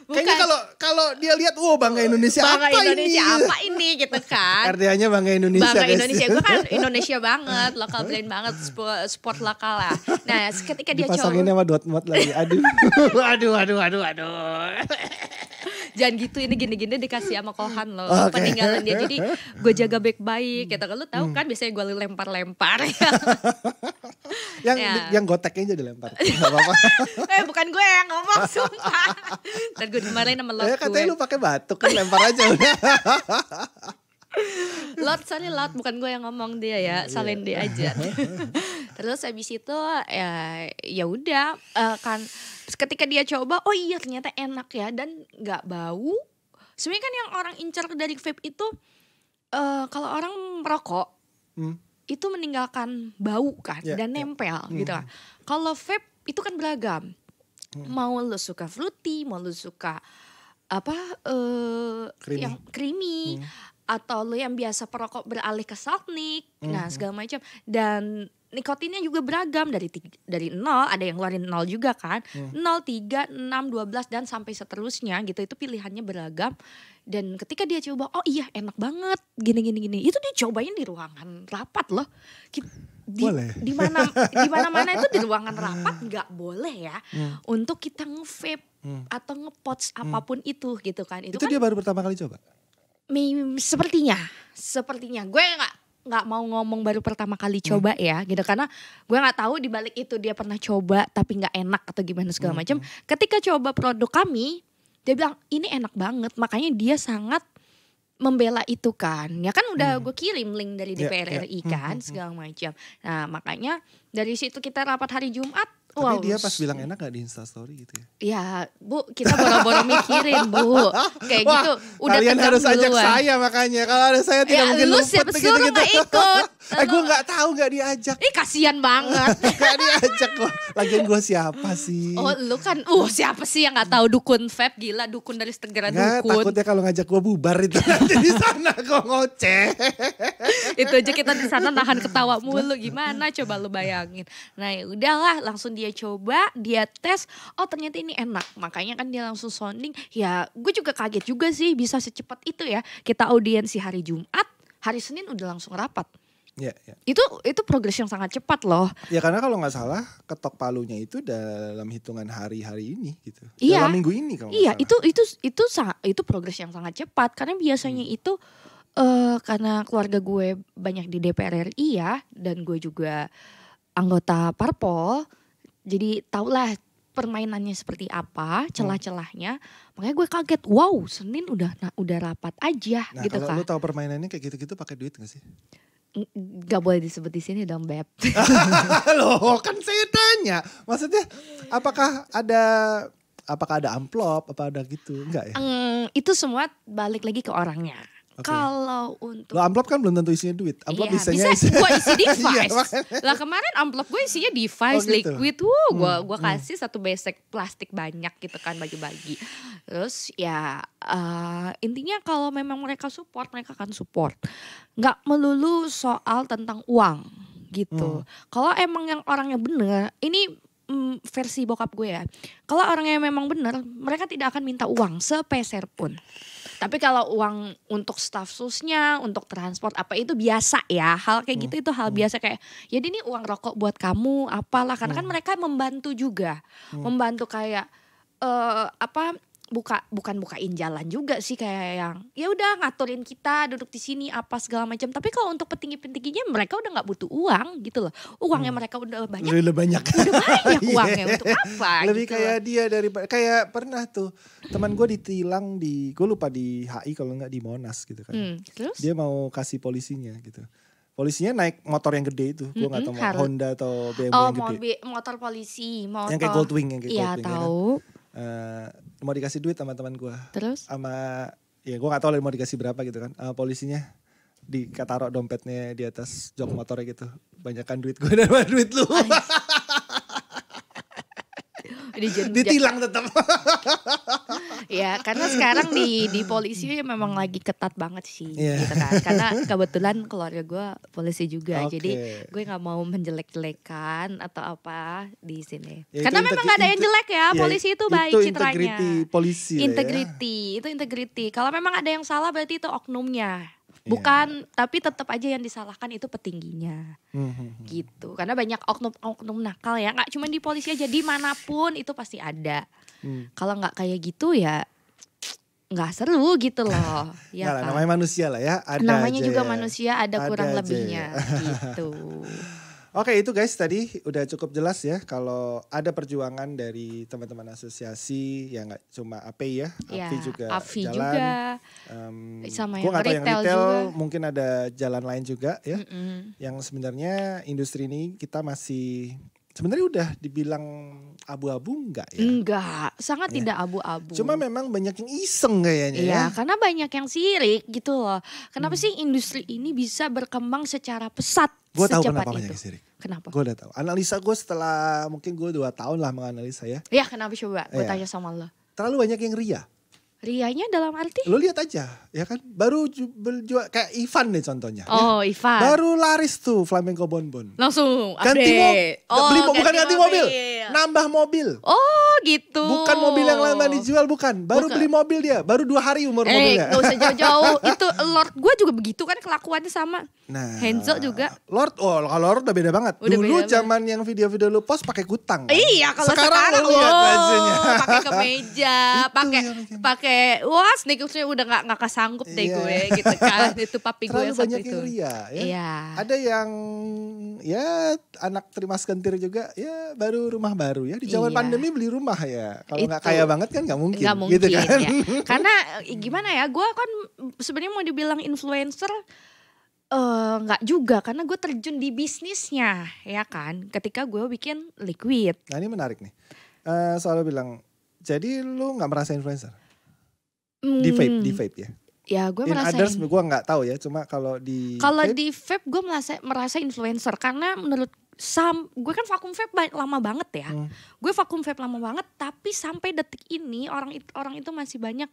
Kayaknya kalau dia lihat, Bangga Indonesia Bangga apa Indonesia ini? apa ini gitu kan. RDA-nya Bangga Indonesia. Bangga guys. Indonesia, gue kan Indonesia banget, lokal brand banget, sport lokal lah. Nah ketika dia Dipasangin coba, sama dot-mot lagi. Aduh. jangan gitu, ini gini-gini dikasih sama Kohan loh, Oke. peninggalan dia. Jadi gue jaga baik-baik gitu kan. Lu tahu kan biasanya gue lempar-lempar. Yang goteknya aja dilempar. Enggak apa-apa. Bukan gue yang ngomong, sumpah. Ntar gue dimarahin sama lot Ya katanya gue. lu pakai batuk kan lempar aja udah. Sorry Lot, bukan gue yang ngomong, dia ya, salin dia aja. Terus habis itu ya udah kan ketika dia coba, oh iya ternyata enak ya dan nggak bau. Sebenarnya kan yang orang incar dari vape itu kalau orang merokok itu meninggalkan bau kan dan nempel gitu kan. Kalau vape itu kan beragam. Mau lu suka fruity, mau lu suka Creamy. yang creamy, atau lu yang biasa perokok beralih ke salt nick, nah segala macam. Dan nikotinnya juga beragam dari 0, ada yang ngeluarin 0 juga kan, 0, 3, 6, 12 dan sampai seterusnya gitu. Itu pilihannya beragam. Dan ketika dia coba, oh iya enak banget gini. Itu dicobain di ruangan rapat loh. Boleh. Di mana-mana itu di ruangan rapat nggak boleh ya untuk kita nge-vape atau nge-pods apapun itu gitu kan. Itu Kan dia baru pertama kali coba. Sepertinya gue nggak mau ngomong baru pertama kali coba ya gitu, karena gue nggak tahu di balik itu dia pernah coba tapi nggak enak atau gimana segala macam. Ketika coba produk kami, dia bilang ini enak banget, makanya dia sangat membela itu kan. Ya kan udah gue kirim link dari DPR RI kan segala macam. Nah makanya dari situ kita rapat hari Jumat. Tapi dia pas bilang enak gak di Instastory gitu ya? Ya Bu, kita boro-boro mikirin Bu. Kayak gitu udah Kalian tegang harus ajak duluan. saya makanya. Kalau ada saya tidak mungkin lu luput suruh gak ikut. Gue gak tahu gak diajak. Kasian banget. Gak diajak kok. Lagian gue siapa sih? Oh lu kan, siapa sih yang gak tahu dukun vape, gila dukun dari segera Nggak, dukun. takutnya kalau ngajak gue bubar itu nanti di sana gue ngoceh. Itu aja kita di sana nahan ketawa mulu, gimana coba lu bayangin. Nah ya udahlah, langsung dia coba, dia tes, oh ternyata ini enak. Makanya kan dia langsung sounding. Ya gue juga kaget juga sih bisa secepat itu ya. Kita audiensi hari Jumat, hari Senin udah langsung rapat. Ya. Itu progres yang sangat cepat loh. Ya karena kalau nggak salah ketok palunya itu dalam hitungan hari-hari ini gitu. Iya. Dalam minggu ini kalau Iya, nggak salah. itu progres yang sangat cepat karena biasanya itu karena keluarga gue banyak di DPR RI ya, dan gue juga anggota parpol. Jadi tahulah permainannya seperti apa, celah-celahnya. Makanya gue kaget, wow, Senin udah rapat aja Nah gitu kalau kan. lu tahu permainannya kayak gitu-gitu pakai duit gak sih? Gak boleh disebut di sini dong, Beb. Loh kan saya tanya. Maksudnya apakah ada amplop apa ada gitu? Enggak ya? Itu semua balik lagi ke orangnya. Oke. Kalau untuk Lo amplop kan belum tentu isinya duit. Amplop iya, bisanya bisa gue isi Iya, device. makanya. Lah kemarin amplop gue isinya device, Oh, gitu. liquid. Gue kasih satu besek plastik banyak gitu kan, bagi-bagi. Terus ya intinya kalau memang mereka support, mereka akan support. Nggak melulu soal tentang uang gitu. Kalau emang yang orangnya bener, ini versi bokap gue ya. Kalau orangnya memang bener, mereka tidak akan minta uang sepeser pun. Tapi kalau uang untuk staf susnya, untuk transport apa itu biasa ya. Hal kayak gitu itu hal biasa, kayak ya ini uang rokok buat kamu apalah. Karena kan mereka membantu juga. Membantu kayak bukan bukain jalan juga sih, kayak yang ya udah ngaturin kita duduk di sini apa segala macam. Tapi kalau untuk petinggi-petingginya mereka udah nggak butuh uang gitu loh. Uangnya mereka udah banyak. Lebih banyak. Udah banyak Iya. uangnya untuk apa Lebih gitu. kayak dia kayak pernah tuh teman gue ditilang gue lupa di HI kalau nggak di Monas gitu kan. Terus? Dia mau kasih polisinya gitu. Polisinya naik motor yang gede itu. Gue nggak tahu Honda atau BMW yang gede. Motor polisi, Yang kayak Goldwing, Iya tahu. Mau dikasih duit sama teman gue. Terus? Sama ya gue nggak tahu mau dikasih berapa gitu kan. Polisinya ditaruh dompetnya di atas jok motornya gitu. Banyakan duit gue daripada duit lu. Ditilang Ditilang tetap. Ya karena sekarang di polisi memang lagi ketat banget sih Iya. gitu kan. Karena kebetulan keluarga gue polisi juga. Oke. Jadi gue gak mau menjelek-jelekan atau apa di sini. Ya, Karena itu memang gak ada yang jelek ya. Polisi itu baik citranya. integriti polisi lah ya. Itu integriti. Kalau memang ada yang salah berarti itu oknumnya. Iya. Bukan, tapi tetap aja yang disalahkan itu petingginya. Gitu. Karena banyak oknum nakal ya. Gak cuma di polisi aja, dimanapun itu pasti ada. Kalau nggak kayak gitu ya nggak seru gitu loh. Ya Nggak lah, kan? namanya manusia lah ya. Ada Namanya aja juga ya. manusia, ada kurang aja lebihnya ya. gitu. Oke, itu guys tadi udah cukup jelas ya kalau ada perjuangan dari teman-teman asosiasi ya, nggak cuma API ya, Ya, API juga AFI jalan. juga. Sama Gue yang nggak tahu yang retail retail juga. mungkin ada jalan lain juga ya. Yang sebenarnya industri ini kita masih sebenarnya udah dibilang abu-abu enggak ya? Enggak, sangat Ya. tidak abu-abu. Cuma memang banyak yang iseng kayaknya ya. Iya, karena banyak yang sirik gitu loh. Kenapa sih industri ini bisa berkembang secara pesat Gue tahu secepat kenapa itu? banyak yang sirik. Kenapa? Gue udah tahu. Analisa gue setelah mungkin gue 2 tahun lah menganalisa ya. Ya kenapa coba? Gue Iya. tanya sama lo. Terlalu banyak yang ria. Rianya dalam arti? Lo lihat aja ya kan. Baru berjual kayak Ivan deh contohnya. ya. Oh, Ivan. Baru laris tuh flamenco bonbon. Langsung Ganti update. mobil. Bukan ganti mobil. Nambah mobil. Oh gitu. Bukan mobil yang lama dijual, bukan. Baru Bukan. beli mobil dia. Baru 2 hari umur mobilnya. Gak usah jauh-jauh. Itu Lord gue juga begitu kan kelakuannya sama. Nah, Henzo juga. Lord, kalau Lord udah beda banget. Udah Dulu beda zaman yang video-video lu post pakai kutang. Kan? Iya, kalau sekarang lu lihat bajunya. pakai kemeja, Itu pakai yang bikin. pakai wah sneakersnya udah nggak kesanggup deh Iya. gue gitu kan. Itu papi gue Terlalu yang satu banyak itu. yang ria ya. Iya. Ada yang ya anak terima sekentir juga ya baru rumah baru ya. Di zaman Iya. pandemi beli rumah ya. Kalau nggak Itu. kaya banget kan nggak mungkin. Nggak mungkin gitu kan. ya. Karena gimana ya, gue kan sebenarnya mau dibilang influencer nggak juga karena gue terjun di bisnisnya ya kan. Ketika gue bikin liquid. Nah ini menarik nih. Soalnya bilang, jadi lu nggak merasa influencer? Di vape ya? Ya gue In merasa others gue nggak tahu ya. Cuma kalau di vape, di vape gue merasa influencer karena menurut gue kan vakum vape lama banget ya. Gue vakum vape lama banget tapi sampai detik ini orang itu masih banyak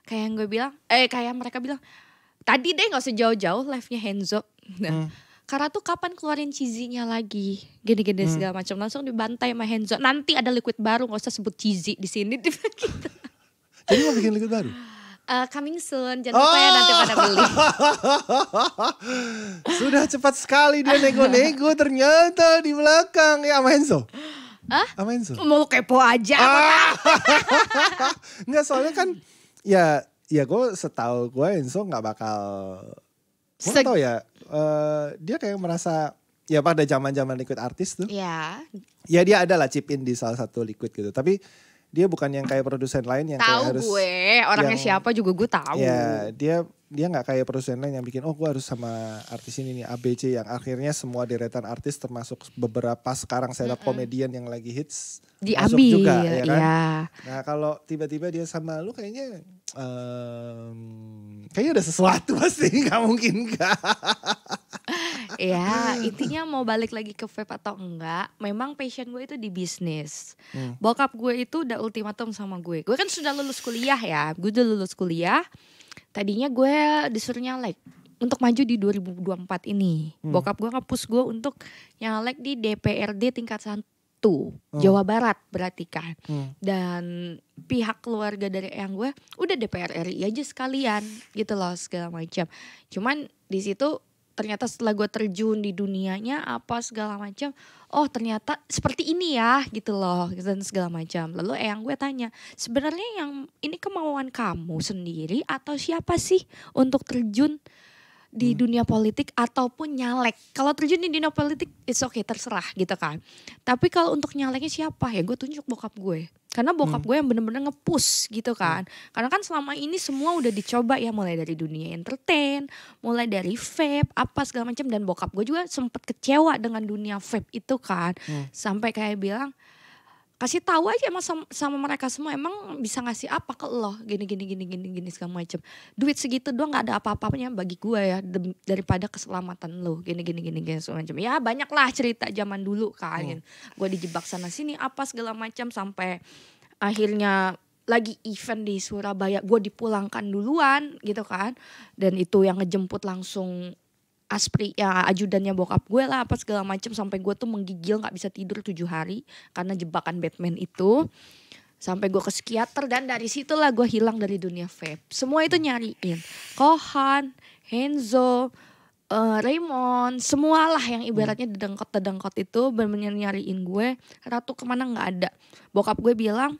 kayak yang gue bilang kayak mereka bilang tadi deh nggak usah jauh-jauh live-nya Henzo. Nah, karena tuh kapan keluarin cheesy-nya lagi gini-gini segala macam langsung dibantai sama Henzo. Nanti ada liquid baru nggak usah sebut cheesy di sini gitu. jadi mau bikin liquid baru? Coming soon, jangan lupa ya nanti pada beli. Sudah cepat sekali dia nego-nego ternyata di belakang ya sama Enzo. Hah? Sama Enzo. Mau kepo aja. Enggak soalnya kan ya gue setahu gue Enzo nggak bakal. Gue nggak tahu ya. Dia kayak merasa ya pada zaman liquid artis tuh. Ya, Ya dia ada lah chip in di salah satu liquid gitu. Tapi dia bukan yang kayak produsen lain yang kayak tahu harus. gue orangnya yang- siapa juga gue tahu. Ya dia nggak kayak produsen lain yang bikin gue harus sama artis ini nih ABC yang akhirnya semua deretan artis termasuk beberapa sekarang stand up comedian yang lagi hits masuk Diambil, juga ya kan. ya. Nah kalau tiba-tiba dia sama lu kayaknya kayaknya ada sesuatu pasti nggak mungkin enggak. Ya intinya mau balik lagi ke vape atau enggak, memang passion gue itu di bisnis. Bokap gue itu udah ultimatum sama gue. Gue kan sudah lulus kuliah ya, gue udah lulus kuliah. Tadinya gue disuruh nyalek untuk maju di 2024 ini. Bokap gue nge-push gue untuk nyalek di DPRD tingkat 1 Jawa Barat berarti kan. Dan pihak keluarga dari eyang gue udah DPR RI aja sekalian gitu loh segala macam. Cuman di situ ternyata setelah gue terjun di dunianya apa segala macam, oh ternyata seperti ini ya gitu loh dan segala macam. Lalu eyang gue tanya, sebenarnya yang ini kemauan kamu sendiri atau siapa sih untuk terjun di dunia politik ataupun nyalek? Kalau terjun di dunia politik it's okay, terserah gitu kan. Tapi kalau untuk nyaleknya siapa ya, gue tunjuk bokap gue. Karena bokap gue yang bener-bener nge-push gitu kan. Karena kan selama ini semua udah dicoba ya, mulai dari dunia entertain, mulai dari vape, apa segala macam. Dan bokap gue juga sempet kecewa dengan dunia vape itu kan. Sampai kayak bilang, kasih tahu aja sama mereka semua, emang bisa ngasih apa ke lo gini segala macam. Duit segitu doang nggak ada apa-apanya bagi gue ya, daripada keselamatan lo gini segala macam. Ya banyak lah cerita zaman dulu kan. Gue dijebak sana sini apa segala macam sampai akhirnya lagi event di Surabaya, gue dipulangkan duluan gitu kan. Dan itu yang ngejemput langsung Aspri, ya ajudannya bokap gue lah, apa segala macem, sampai gue tuh menggigil nggak bisa tidur 7 hari karena jebakan Batman itu. Sampai gue ke psikiater, dan dari situlah gue hilang dari dunia vape. Semua itu nyariin, Kohan, Henzo, Raymond, semualah yang ibaratnya dedengkot itu bener-bener nyariin gue. Ratu kemana nggak ada. Bokap gue bilang,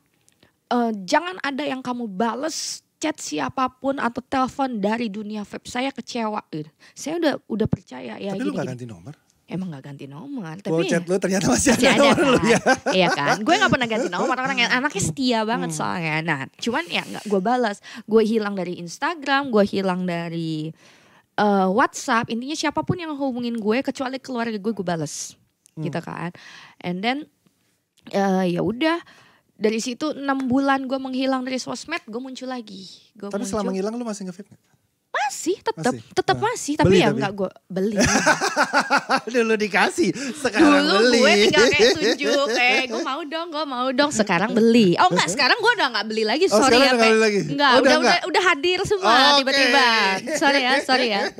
jangan ada yang kamu bales chat siapapun atau telepon dari dunia vape, saya kecewa gitu. Saya udah percaya ya. Tapi lu gak ganti nomor? Emang gak ganti nomor, tapi chat lu ternyata masih ada nomor kan? lu ya. Iya kan, gue gak pernah ganti nomor, orang yang anaknya setia banget soalnya. Nah cuman ya gak gue balas, gue hilang dari Instagram, gue hilang dari WhatsApp. Intinya siapapun yang hubungin gue kecuali keluarga gue balas gitu kan. And then ya udah, dari situ 6 bulan gue menghilang dari sosmed, gue muncul lagi. Tapi selama ngilang lu masih nge-vape gak? Masih, tetap masih, tapi beli, ya nggak gue beli. Dulu dikasih, sekarang dulu beli. Gue tinggal kayak tunjuk, gue mau dong, sekarang beli. Oh enggak, sekarang gue udah nggak beli lagi, sorry ya. Enggak, udah hadir semua tiba-tiba. Sorry ya.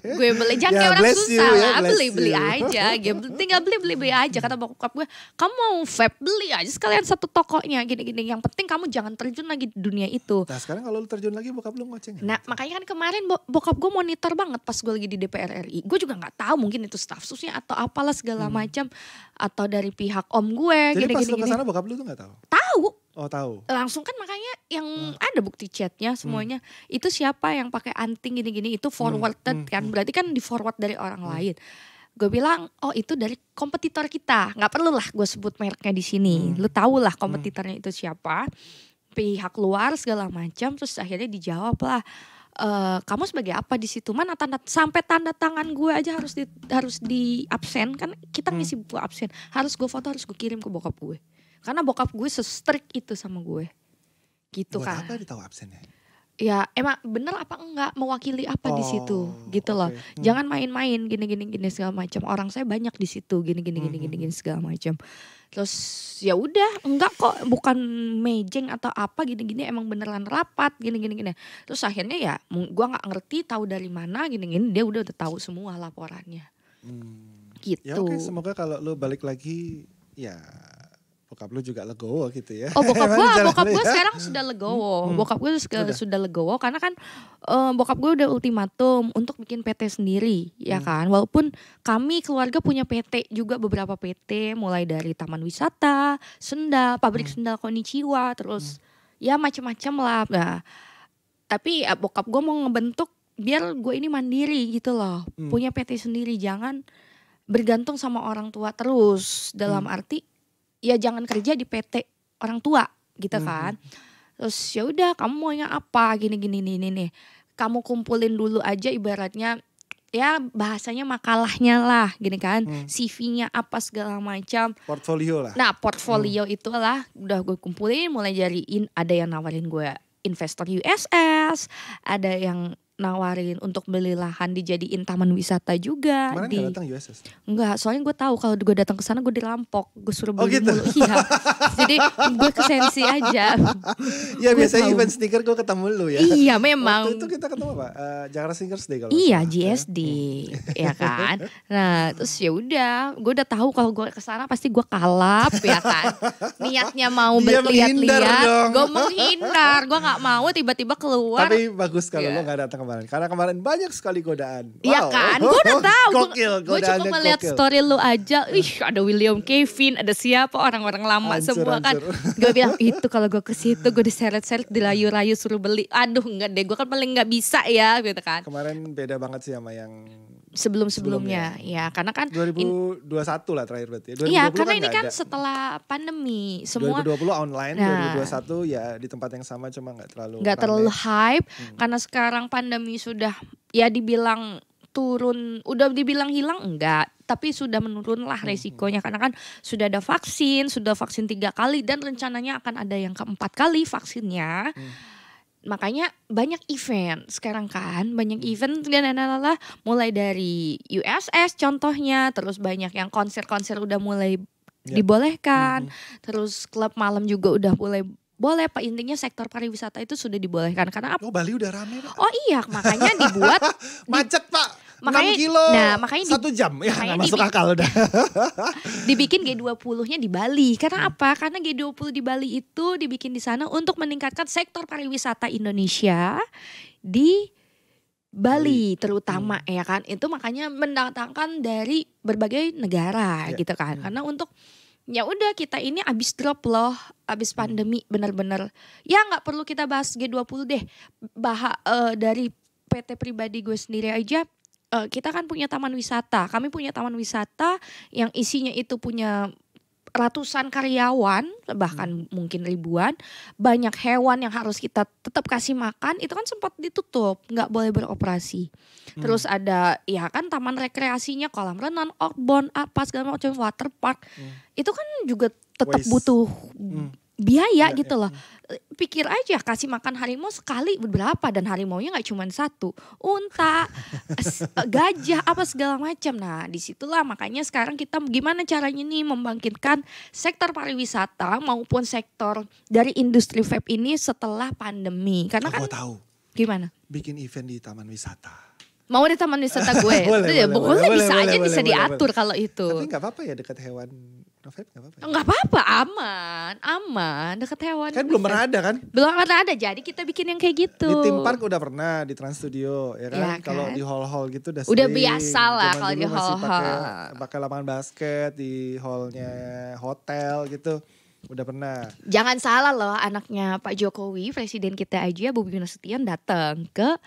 Gue beli, jangan kayak orang susah lah, beli aja. Tinggal beli aja. Kata bokap gue, kamu mau vape beli aja sekalian satu tokonya gini-gini. Yang penting kamu jangan terjun lagi di dunia itu. Nah sekarang kalau lu terjun lagi bokap lu ngoceng. Nah makanya kan kemarin bokap gue monitor banget pas gue lagi di DPR RI. Gue juga gak tahu, mungkin itu staf susnya atau apalah segala macam, atau dari pihak om gue. Jadi pas lu kesana bokap lu tuh gak tahu? Tahu. Oh tahu. Langsung kan, makanya yang ada bukti chatnya semuanya. Itu siapa yang pakai anting gini-gini, itu forwarded kan. Berarti kan di forward dari orang lain. Gue bilang, oh itu dari kompetitor kita. Gak perlu lah gue sebut mereknya di sini. Lu tahu lah kompetitornya itu siapa. Pihak luar segala macam. Terus akhirnya dijawab lah, kamu sebagai apa di situ? Mana sampai tanda tangan gue aja harus di absen kan, kita ngisi buku absen, harus gue foto, harus gue kirim ke bokap gue, karena bokap gue se-strict itu sama gue gitu. Buat kan apa ditahu absennya? Ya emang bener apa enggak, mewakili apa di situ gitu loh. Jangan main-main gini segala macam, orang saya banyak di situ gini segala macam. Terus ya udah, enggak kok, bukan mejeng atau apa gini-gini, emang beneran rapat gini. Terus akhirnya ya gue nggak ngerti tahu dari mana gini, dia udah tahu semua laporannya. Gitu. Ya oke, semoga kalau lu balik lagi ya bokap lu juga legowo gitu ya. Oh bokap gue sekarang sudah legowo. Bokap gue sudah legowo karena kan bokap gue udah ultimatum untuk bikin PT sendiri ya kan. Walaupun kami keluarga punya PT juga, beberapa PT, mulai dari taman wisata, sendal, pabrik sendal Konichiwa, terus ya macam-macam lah. Nah, tapi bokap gue mau ngebentuk biar gue ini mandiri gitu loh. Punya PT sendiri, jangan bergantung sama orang tua terus. Dalam arti ya jangan kerja di PT orang tua gitu kan. Terus ya udah, kamu maunya apa gini nih. Kamu kumpulin dulu aja ibaratnya, ya bahasanya makalahnya lah gini kan. CV-nya apa segala macam. Portfolio lah. Nah portfolio itulah udah gue kumpulin, mulai dari ada yang nawarin gue investor USS, ada yang nawarin untuk beli lahan dijadiin taman wisata juga. Kemarin gak datang USS? Enggak, soalnya gue tahu kalau gue datang ke sana gue dirampok, gue suruh beli gitu? mulu. Iya. Jadi gue ke Sensi aja. Ya biasanya event sneaker gue ketemu lu ya. Iya memang. Waktu itu kita ketemu apa? Jakarta Sneakers Day kalau. Iya, GSD, ya kan. Nah, terus ya udah, gue udah tahu kalau gue ke sana pasti gue kalap ya kan. Niatnya mau lihat-lihat, gue menghindar, gue nggak mau tiba-tiba keluar. Tapi bagus kalau lo nggak datang kemarin, karena kemarin banyak sekali godaan. Iya kan, gue udah tahu. Gue cuma melihat gokil. story lu aja, ada William Kevin, ada siapa orang-orang lama semua kan. Gue bilang itu kalau gue ke situ gue diseret-seret, dilayu-layu suruh beli. Aduh enggak deh, gue kan paling nggak bisa ya gitu kan. Kemarin beda banget sih sama yang sebelumnya ya, karena kan 2021 lah terakhir berarti. Iya, karena ini kan setelah pandemi semua. 2020 online, 2021 ya di tempat yang sama, cuma nggak terlalu hype karena sekarang pandemi sudah ya dibilang turun, udah dibilang hilang enggak, tapi sudah menurun lah resikonya karena kan sudah ada vaksin 3 kali dan rencananya akan ada yang keempat kali vaksinnya. Makanya banyak event sekarang kan, banyak event dan mulai dari USS contohnya, terus banyak yang konser-konser udah mulai dibolehkan, terus klub malam juga udah mulai boleh, Pak, intinya sektor pariwisata itu sudah dibolehkan karena apa? Oh, Bali udah rame, Pak. Oh iya, makanya dibuat Macet, Pak. makanya- 6 kilo makanya 1 jam. Ya, makanya nggak masuk akal udah. dibikin G20-nya di Bali. Karena apa? Karena G20 di Bali itu dibikin di sana untuk meningkatkan sektor pariwisata Indonesia di Bali terutama ya kan. Itu makanya mendatangkan dari berbagai negara Ya. gitu kan. Karena untuk ya udah kita ini abis drop loh, abis pandemi bener-bener. Ya nggak perlu kita bahas G20 deh. Dari PT pribadi gue sendiri aja, kita kan punya taman wisata. Kami punya taman wisata yang isinya itu punya ratusan karyawan, bahkan mungkin ribuan. Banyak hewan yang harus kita tetap kasih makan, itu kan sempat ditutup, nggak boleh beroperasi. Terus ada ya kan taman rekreasinya, kolam renang, outbound, apa segala macam, water park. Itu kan juga tetap Waste. butuh biaya Ya, gitu ya. loh. Pikir aja kasih makan harimau sekali berapa, dan harimaunya nggak cuma satu, unta, gajah, apa segala macam. Nah disitulah makanya sekarang kita gimana caranya nih membangkitkan sektor pariwisata maupun sektor dari industri vape ini setelah pandemi. Karena kan Aku tahu. gimana? Bikin event di taman wisata. Mau di taman wisata gue, Boleh, itu ya boleh, boleh, bisa boleh, aja boleh, bisa boleh, diatur boleh. kalau itu. Tapi nggak apa-apa ya dekat hewan. Vape nggak apa-apa ya? Nggak apa-apa, aman deket hewan. Kan belum pernah ada kan? Belum pernah ada, jadi kita bikin yang kayak gitu. Di theme park udah pernah, di Trans Studio ya kan. Ya Kalau kan? di hall-hall gitu udah Udah sering. biasa lah Zaman kalau di dulu masih hall-hall. pakai lapangan basket di hallnya hotel gitu. Udah pernah. Jangan salah loh, anaknya Pak Jokowi, presiden kita aja, Bobi Nasution datang ke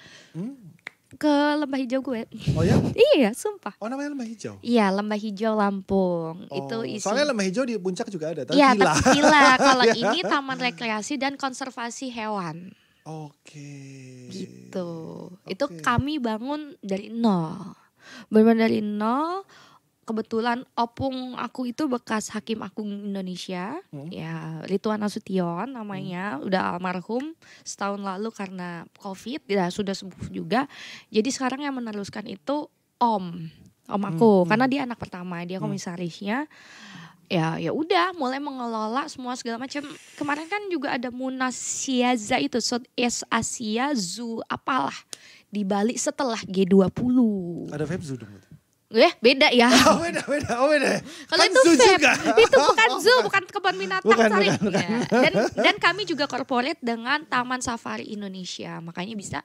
Lembah Hijau gue. Oh ya? Iya, sumpah. Oh namanya Lembah Hijau? Iya, Lembah Hijau Lampung. Oh, Itu isi. soalnya Lembah Hijau di puncak juga ada. Tapi Iya, villa. tapi villa. Kalau ini taman rekreasi dan konservasi hewan. Oke. Gitu. Itu Oke. kami bangun dari nol. Benar dari nol. Kebetulan opung aku itu bekas Hakim Agung Indonesia, ya Rituan Nasution namanya, udah almarhum setahun lalu karena COVID, ya sudah sembuh juga. Jadi sekarang yang meneruskan itu Om aku, karena dia anak pertama, dia komisarisnya. Ya udah mulai mengelola semua segala macam. Kemarin kan juga ada Munas Siaza itu, Southeast Asia Zoo apalah di Bali setelah G20. Ada vape zoo dong. Beda ya. Oh beda. Kalau Kan itu zoo vape, juga. itu bukan zoo, bukan kebun binatang Bukan, sorry. bukan. Ya. Dan kami juga corporate dengan Taman Safari Indonesia, makanya bisa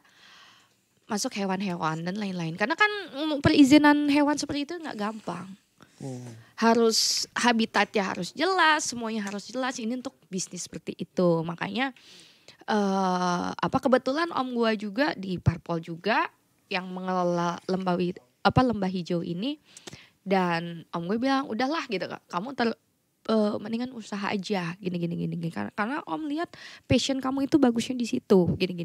masuk hewan-hewan dan lain-lain. Karena kan perizinan hewan seperti itu nggak gampang. Harus habitatnya harus jelas, semuanya harus jelas. Ini untuk bisnis seperti itu, makanya kebetulan om gua juga di Parpol juga yang mengelola Lembah Hijau ini, dan om gue bilang udahlah gitu, kamu mendingan usaha aja gini karena om lihat passion kamu itu bagusnya di situ gini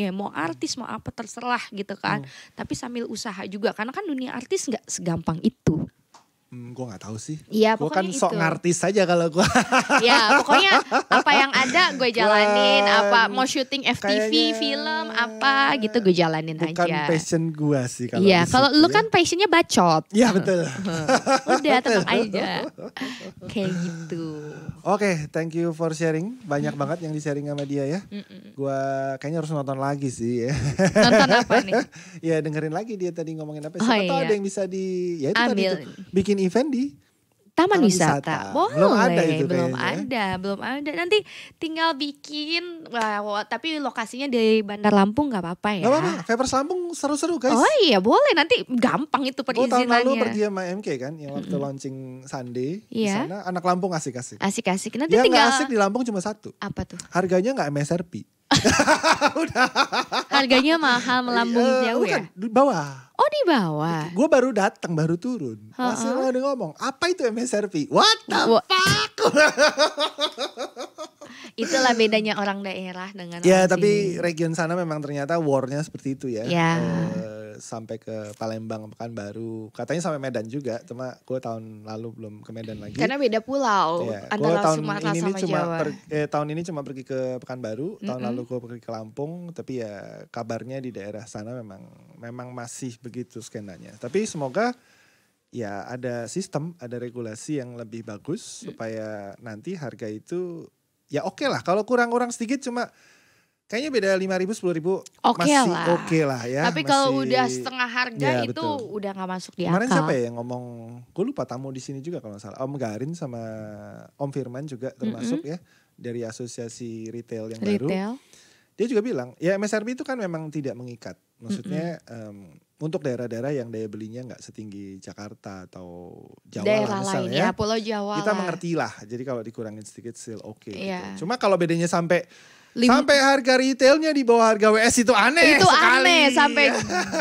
ya, mau artis mau apa terserah gitu kan, tapi sambil usaha juga karena kan dunia artis nggak segampang itu. Gue gak tahu sih. Iya, Gue kan pokoknya sok itu. ngartis aja kalau gue. Ya pokoknya apa yang ada gue jalanin, Bukan, mau syuting FTV, kayaknya film apa gitu gue jalanin Bukan aja. passion gue sih kalau Iya, di kalau situ lu ya. kan passionnya bacot. Iya betul. Udah tenang aja. Kayak gitu. Oke, thank you for sharing. Banyak banget yang di-sharing sama dia ya. Gua kayaknya harus nonton lagi sih ya. Nonton apa nih? Ya dengerin lagi dia tadi ngomongin apa. Oh, Siapa tahu iya. ada yang bisa ya itu tadi Ambil. tuh, bikin event di Taman Taman wisata. wisata. Boleh. Belum ada itu belum ada. Nanti tinggal bikin, tapi lokasinya di Bandar Lampung nggak apa-apa ya. Gak apa-apa, Vapers Lampung seru-seru guys. Oh iya boleh, nanti gampang itu Gue tahun lalu perizinannya. pergi sama MK kan, yang waktu launching Sunday di Iya. sana, anak Lampung asik-asik. Asik-asik. Nanti Yang tinggal gak asik di Lampung cuma satu, apa tuh? harganya gak MSRP. Harganya mahal melambung jauh Bukan, ya? di bawah. Oh di bawah. Gue baru datang, baru turun. Masih ada ngomong, apa itu MSRP? What the fuck? Itulah bedanya orang daerah dengan Ya orang tapi sini. region sana memang ternyata war-nya seperti itu ya. Ya. Sampai ke Palembang, Pekanbaru. Katanya sampai Medan juga, cuma gue tahun lalu belum ke Medan lagi. Karena beda pulau Ya, antara gua tahun Sumatera ini sama cuma Jawa. tahun ini cuma pergi ke Pekanbaru, tahun lalu gue pergi ke Lampung, tapi ya kabarnya di daerah sana memang masih begitu skenanya. Tapi semoga ya ada sistem, ada regulasi yang lebih bagus supaya nanti harga itu ya oke lah. Kalau kurang-kurang sedikit cuma kayaknya beda 5.000 10.000 Oke masih lah. oke lah ya. Tapi kalau masih- udah setengah harga Ya, itu betul. udah gak masuk di Kemarin akal. siapa ya yang ngomong, gue lupa tamu di sini juga kalau nggak salah. Om Garin sama Om Firman juga termasuk ya dari asosiasi retail yang baru. Retail. Dia juga bilang ya MSRP itu kan memang tidak mengikat. Maksudnya untuk daerah-daerah yang daya belinya nggak setinggi Jakarta atau Jawa Daerah lah misalnya lainnya, ya. Pulau Jawa Kita lah. mengerti lah. Jadi kalau dikurangin sedikit still oke Iya. gitu. Cuma kalau bedanya sampai Lim- sampai harga retailnya di bawah harga WS itu aneh Itu sekali. aneh sampai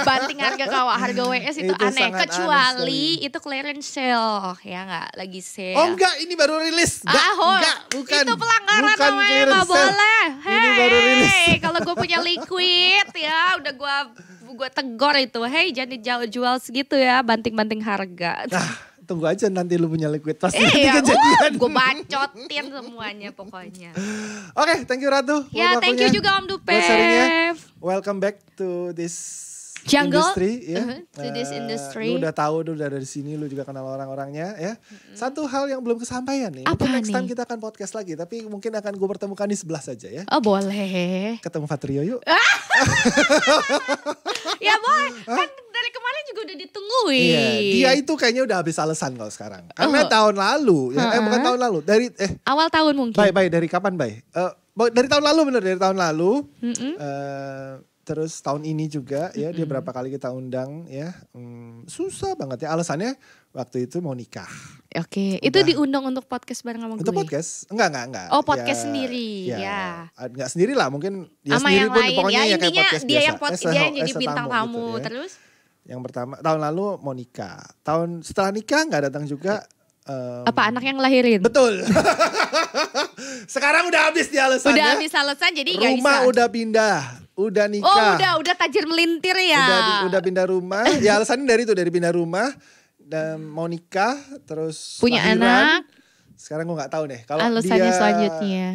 banting harga harga WS itu, Itu aneh. sangat Kecuali aneh itu clearance sale ya nggak lagi sale. Oh enggak, ini baru rilis. Enggak, bukan. Itu pelanggaran Bukan namanya, clearance nggak sale. boleh. Ini baru rilis. Hei, kalau gue punya liquid ya, udah gue tegor itu. Hei, jangan jual segitu ya, banting-banting harga. Nah, tunggu aja nanti lu punya liquid pasti Iya, nanti kejadian. gue bacotin semuanya pokoknya. Oke, thank you Ratu. Ya, buat thank you waktunya, juga Om Dupe. buat sharingnya. Welcome back to this Jungle, industry ya. to this industry. Lu udah tahu, lu udah dari sini, lu juga kenal orang-orangnya ya. Satu hal yang belum kesampaian nih. Apa Mungkin next time nih? kita akan podcast lagi, tapi mungkin akan gue pertemukan di sebelah saja ya. Oh boleh. Ketemu Fatrio yuk. Ya boleh. Kan dari kemarin juga udah ditungguin. Iya, dia itu kayaknya udah habis alasan kalau sekarang. Karena tahun lalu, ya, bukan tahun lalu, Awal tahun mungkin. Bay, dari kapan Bay? Dari tahun lalu bener, dari tahun lalu. Terus tahun ini juga ya, dia berapa kali kita undang ya. Susah banget ya, alasannya waktu itu mau nikah. Oke, itu diundang untuk podcast bareng sama gue. Itu podcast? Enggak. Oh, podcast sendiri, ya. Enggak sendiri lah, mungkin dia Sama sendiri yang pun lain pokoknya ya, ya kayak intinya podcast dia biasa. yang dia yang jadi bintang tamu gitu ya. terus. Yang pertama, tahun lalu mau nikah. Setelah nikah nggak datang juga. Apa anak yang lahirin? Betul. Sekarang udah habis dia alasannya. Udah habis alasan jadi nggak bisa. Rumah udah pindah, udah nikah. Oh udah tajir melintir ya. Udah pindah rumah. Ya alasannya dari pindah rumah dan mau nikah, terus Punya lahiran. anak. Sekarang gue nggak tahu deh. Kalau Alasannya dia, selanjutnya.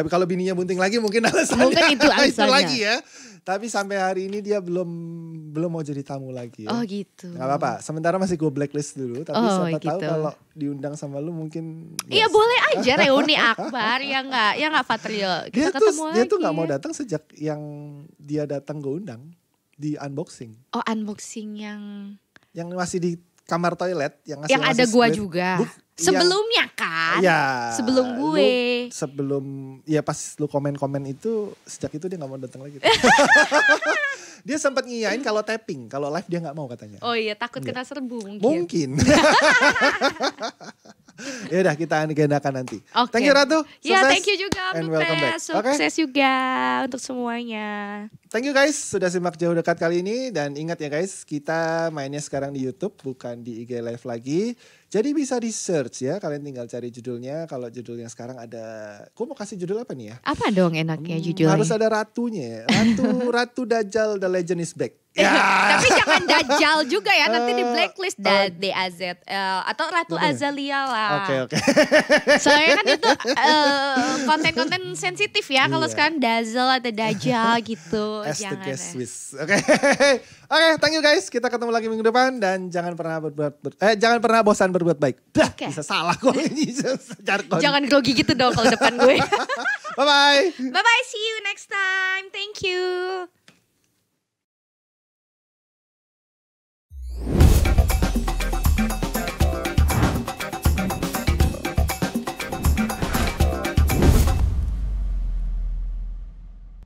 Kalau bininya bunting lagi mungkin alasannya. Mungkin itu alasannya. lagi ya. Tapi sampai hari ini dia belum mau jadi tamu lagi. Ya. Oh gitu. Gak apa-apa. Sementara masih gue blacklist dulu. Tapi Oh, siapa tahu gitu. kalau diundang sama lu mungkin. Iya boleh aja reuni akbar ya nggak Fatrio. Kita ketemu Dia lagi. tuh nggak mau datang sejak yang dia datang gue undang di unboxing. Oh unboxing Yang masih di kamar toilet yang yang ada gua split. juga. Buk- Sebelumnya kan? Ya, Sebelum gue. Ya pas lu komen-komen itu, sejak itu dia gak mau datang lagi. Dia sempat ngiyain kalau tapping, kalau live dia gak mau katanya. Oh iya takut kena serbu mungkin. Mungkin. Ya udah kita agendakan nanti. Oke. Thank you Ratu. Ya Sukses thank you juga and Om welcome Dupe. back. Oke. Sukses juga untuk semuanya. Thank you guys sudah simak jauh dekat kali ini. Dan ingat ya guys, kita mainnya sekarang di YouTube bukan di IG Live lagi. Jadi bisa di search ya, kalian tinggal cari judulnya. Kalau judulnya sekarang ada, gue mau kasih judul apa nih ya? Apa dong enaknya judulnya? Harus ada ratunya ya. Ratu Dajjal The Legend is Back. Ya. Tapi jangan Dajjal juga ya, nanti di blacklist DAZL atau Ratu Namanya? Azalia lah. Oke. Soalnya kan itu konten-konten sensitif ya. Kalau Iya. sekarang Dazzle atau Dajjal gitu. As the Jangan guest ya. Swiss. Oke. Oke, thank you guys. Kita ketemu lagi minggu depan dan jangan pernah bosan berbuat baik. Dah, Oke. bisa salah kok ini jargon. Jangan grogi gitu dong kalau depan gue. Bye bye. Bye-bye, see you next time. Thank you.